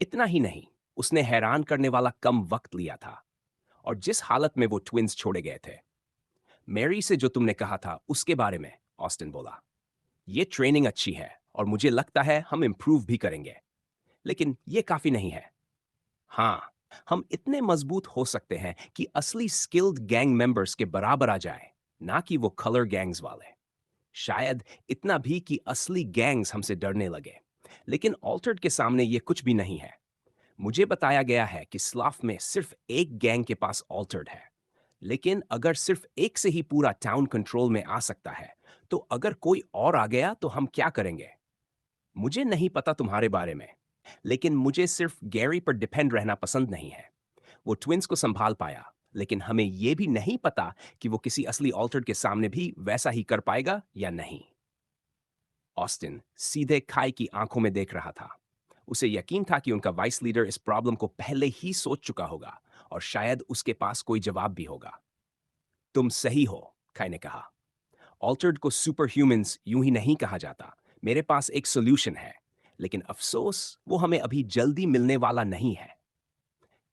[SPEAKER 1] इतना ही नहीं, उसने हैरान करने वाला कम वक्त लिया था। और जिस हालत में वो ट्विन्स छोड़े गए थे, मैरी से जो तुमने कहा था उसके बारे में, ऑस्टिन बोला, ये ट्रेनिंग अच्छी है और मुझे लगता है हम इम्प्रूव भी करेंगे, लेकिन ये काफी नहीं है। हाँ, हम इतने मजबूत हो सकते हैं कि असली स्किल्ड गैंग मेंबर्स के बराबर आ जाए, ना कि वो कलर गैंग्स वाले। शायद इतना भी कि असली गैंग्स हमसे डरने लगे। लेकिन ऑल्टर्ड के सामने ये कुछ भी नहीं है। मुझे बताया गया है कि स्लाफ में सिर्फ एक गैंग के पास ऑल्टर्ड है। लेकिन अगर सिर्फ एक से ही पूरा टाउन कंट्रोल में आ सकता है, तो अगर कोई और आ गया तो हम क्या करेंगे? मुझे नहीं पता तुम्हारे बारे में, लेकिन मुझे सिर्फ गैरी पर डिपेंड रहना पसंद नहीं है। वो ट्विंस को संभाल पाया, लेकिन हमें यह भी नहीं पता कि वो किसी असली ऑल्टर्ड के सामने भी वैसा ही कर पाएगा या नहीं। ऑस्टिन सीधे खाई की आंखों में देख रहा था। उसे यकीन था कि उनका वाइस लीडर इस प्रॉब्लम को पहले ही सोच चुका होगा और शायद उसके पास कोई जवाब भी होगा। तुम सही हो, खाई ने कहा। ऑल्टर्ड को सुपर ह्यूमंस यूं ही नहीं कहा जाता। मेरे पास एक सोल्यूशन है, लेकिन अफसोस वो हमें अभी जल्दी मिलने वाला नहीं है।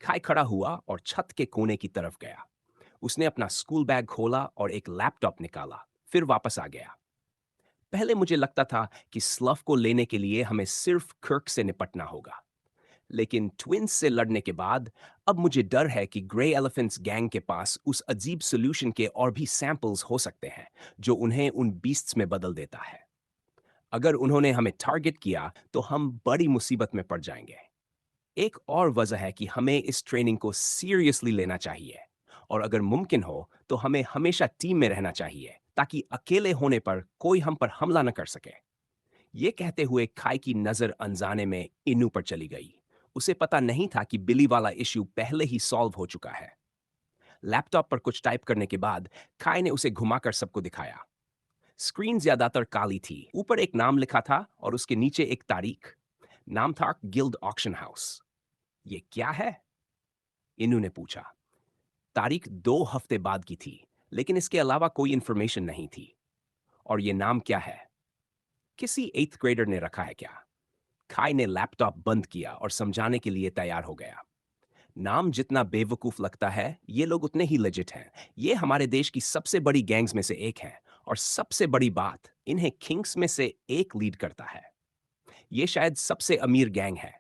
[SPEAKER 1] खाई खड़ा हुआ और छत के कोने की तरफ गया। उसने अपना स्कूल बैग खोला और एक लैपटॉप निकाला, फिर वापस आ गया। पहले मुझे लगता था कि स्लफ को लेने के लिए हमें सिर्फ कर्क से निपटना होगा। लेकिन ट्विंस से लड़ने के बाद अब मुझे डर है कि ग्रे एलिफेंट्स गैंग के पास उस अजीब सोल्यूशन के और भी सैंपल्स हो सकते हैं जो उन्हें उन बीस्ट्स में बदल देता है। अगर उन्होंने हमें टारगेट किया तो हम बड़ी मुसीबत में पड़ जाएंगे। एक और वजह है कि हमें इस ट्रेनिंग को सीरियसली लेना चाहिए, और अगर मुमकिन हो तो हमें हमेशा टीम में रहना चाहिए ताकि अकेले होने पर कोई हम पर हमला न कर सके। ये कहते हुए खाई की नजर अनजाने में इनू पर चली गई। उसे पता नहीं था कि बिली वाला इश्यू पहले ही सॉल्व हो चुका है। लैपटॉप पर कुछ टाइप करने के बाद खाई ने उसे घुमाकर सबको दिखाया। स्क्रीन ज्यादातर काली थी। ऊपर एक नाम लिखा था और उसके नीचे एक तारीख। नाम था गिल्ड ऑक्शन हाउस। ये क्या है? इनू ने पूछा। तारीख 2 हफ्ते बाद की थी, लेकिन इसके अलावा कोई इंफॉर्मेशन नहीं थी। और ये नाम क्या है? किसी 8th ग्रेडर ने रखा है क्या? खाई ने लैपटॉप बंद किया और समझाने के लिए तैयार हो गया। नाम जितना बेवकूफ लगता है, ये लोग उतने ही लेजिट हैं। ये हमारे देश की सबसे बड़ी गैंग्स में से एक है, और सबसे बड़ी बात, इन्हें किंग्स में से एक लीड करता है। ये शायद सबसे अमीर गैंग है।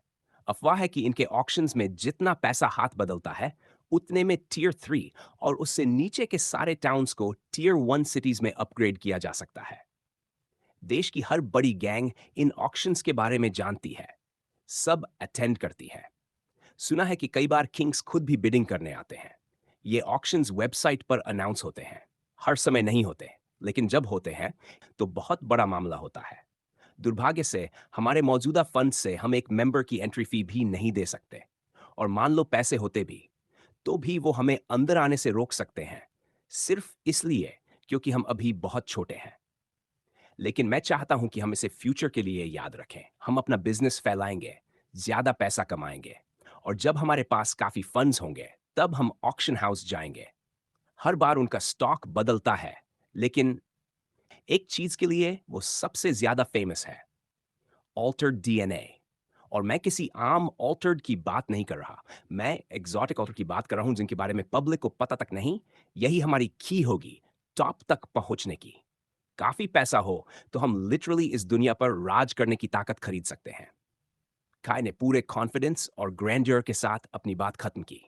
[SPEAKER 1] अफवाह है कि इनके ऑक्शंस में जितना पैसा हाथ बदलता है, उतने में टियर 3 और उससे नीचे के सारे टाउन्स को टियर 1 सिटीज में अपग्रेड किया जा सकता है। देश की हर बड़ी गैंग इन ऑक्शंस के बारे में जानती है, सब अटेंड करती है। सुना है कि कई बार किंग्स खुद भी बिडिंग करने आते हैं। ये ऑक्शंस वेबसाइट पर अनाउंस होते हैं। हर समय नहीं होते, लेकिन जब होते हैं तो बहुत बड़ा मामला होता है। दुर्भाग्य से हमारे मौजूदा फंड से हम एक मेंबर की एंट्री फी भी नहीं दे सकते, और मान लो पैसे होते भी, तो भी वो हमें अंदर आने से रोक सकते हैं, सिर्फ इसलिए क्योंकि हम अभी बहुत छोटे हैं। लेकिन मैं चाहता हूं कि हम इसे फ्यूचर के लिए याद रखें। हम अपना बिजनेस फैलाएंगे, ज्यादा पैसा कमाएंगे, और जब हमारे पास काफी फंड्स होंगे, तब हम ऑक्शन हाउस जाएंगे। हर बार उनका स्टॉक बदलता है, लेकिन एक चीज के लिए वो सबसे ज्यादा फेमस है, ऑल्टर्ड डीएनए। और मैं किसी आम ऑल्टर्ड की बात नहीं कर रहा, मैं एग्जॉटिक ऑल्टर्ड की बात कर रहा हूं जिनके बारे में पब्लिक को पता तक नहीं। यही हमारी की होगी टॉप तक पहुंचने की। काफी पैसा हो तो हम लिटरली इस दुनिया पर राज करने की ताकत खरीद सकते हैं। काय ने पूरे कॉन्फिडेंस और ग्रैंडियर के साथ अपनी बात खत्म की।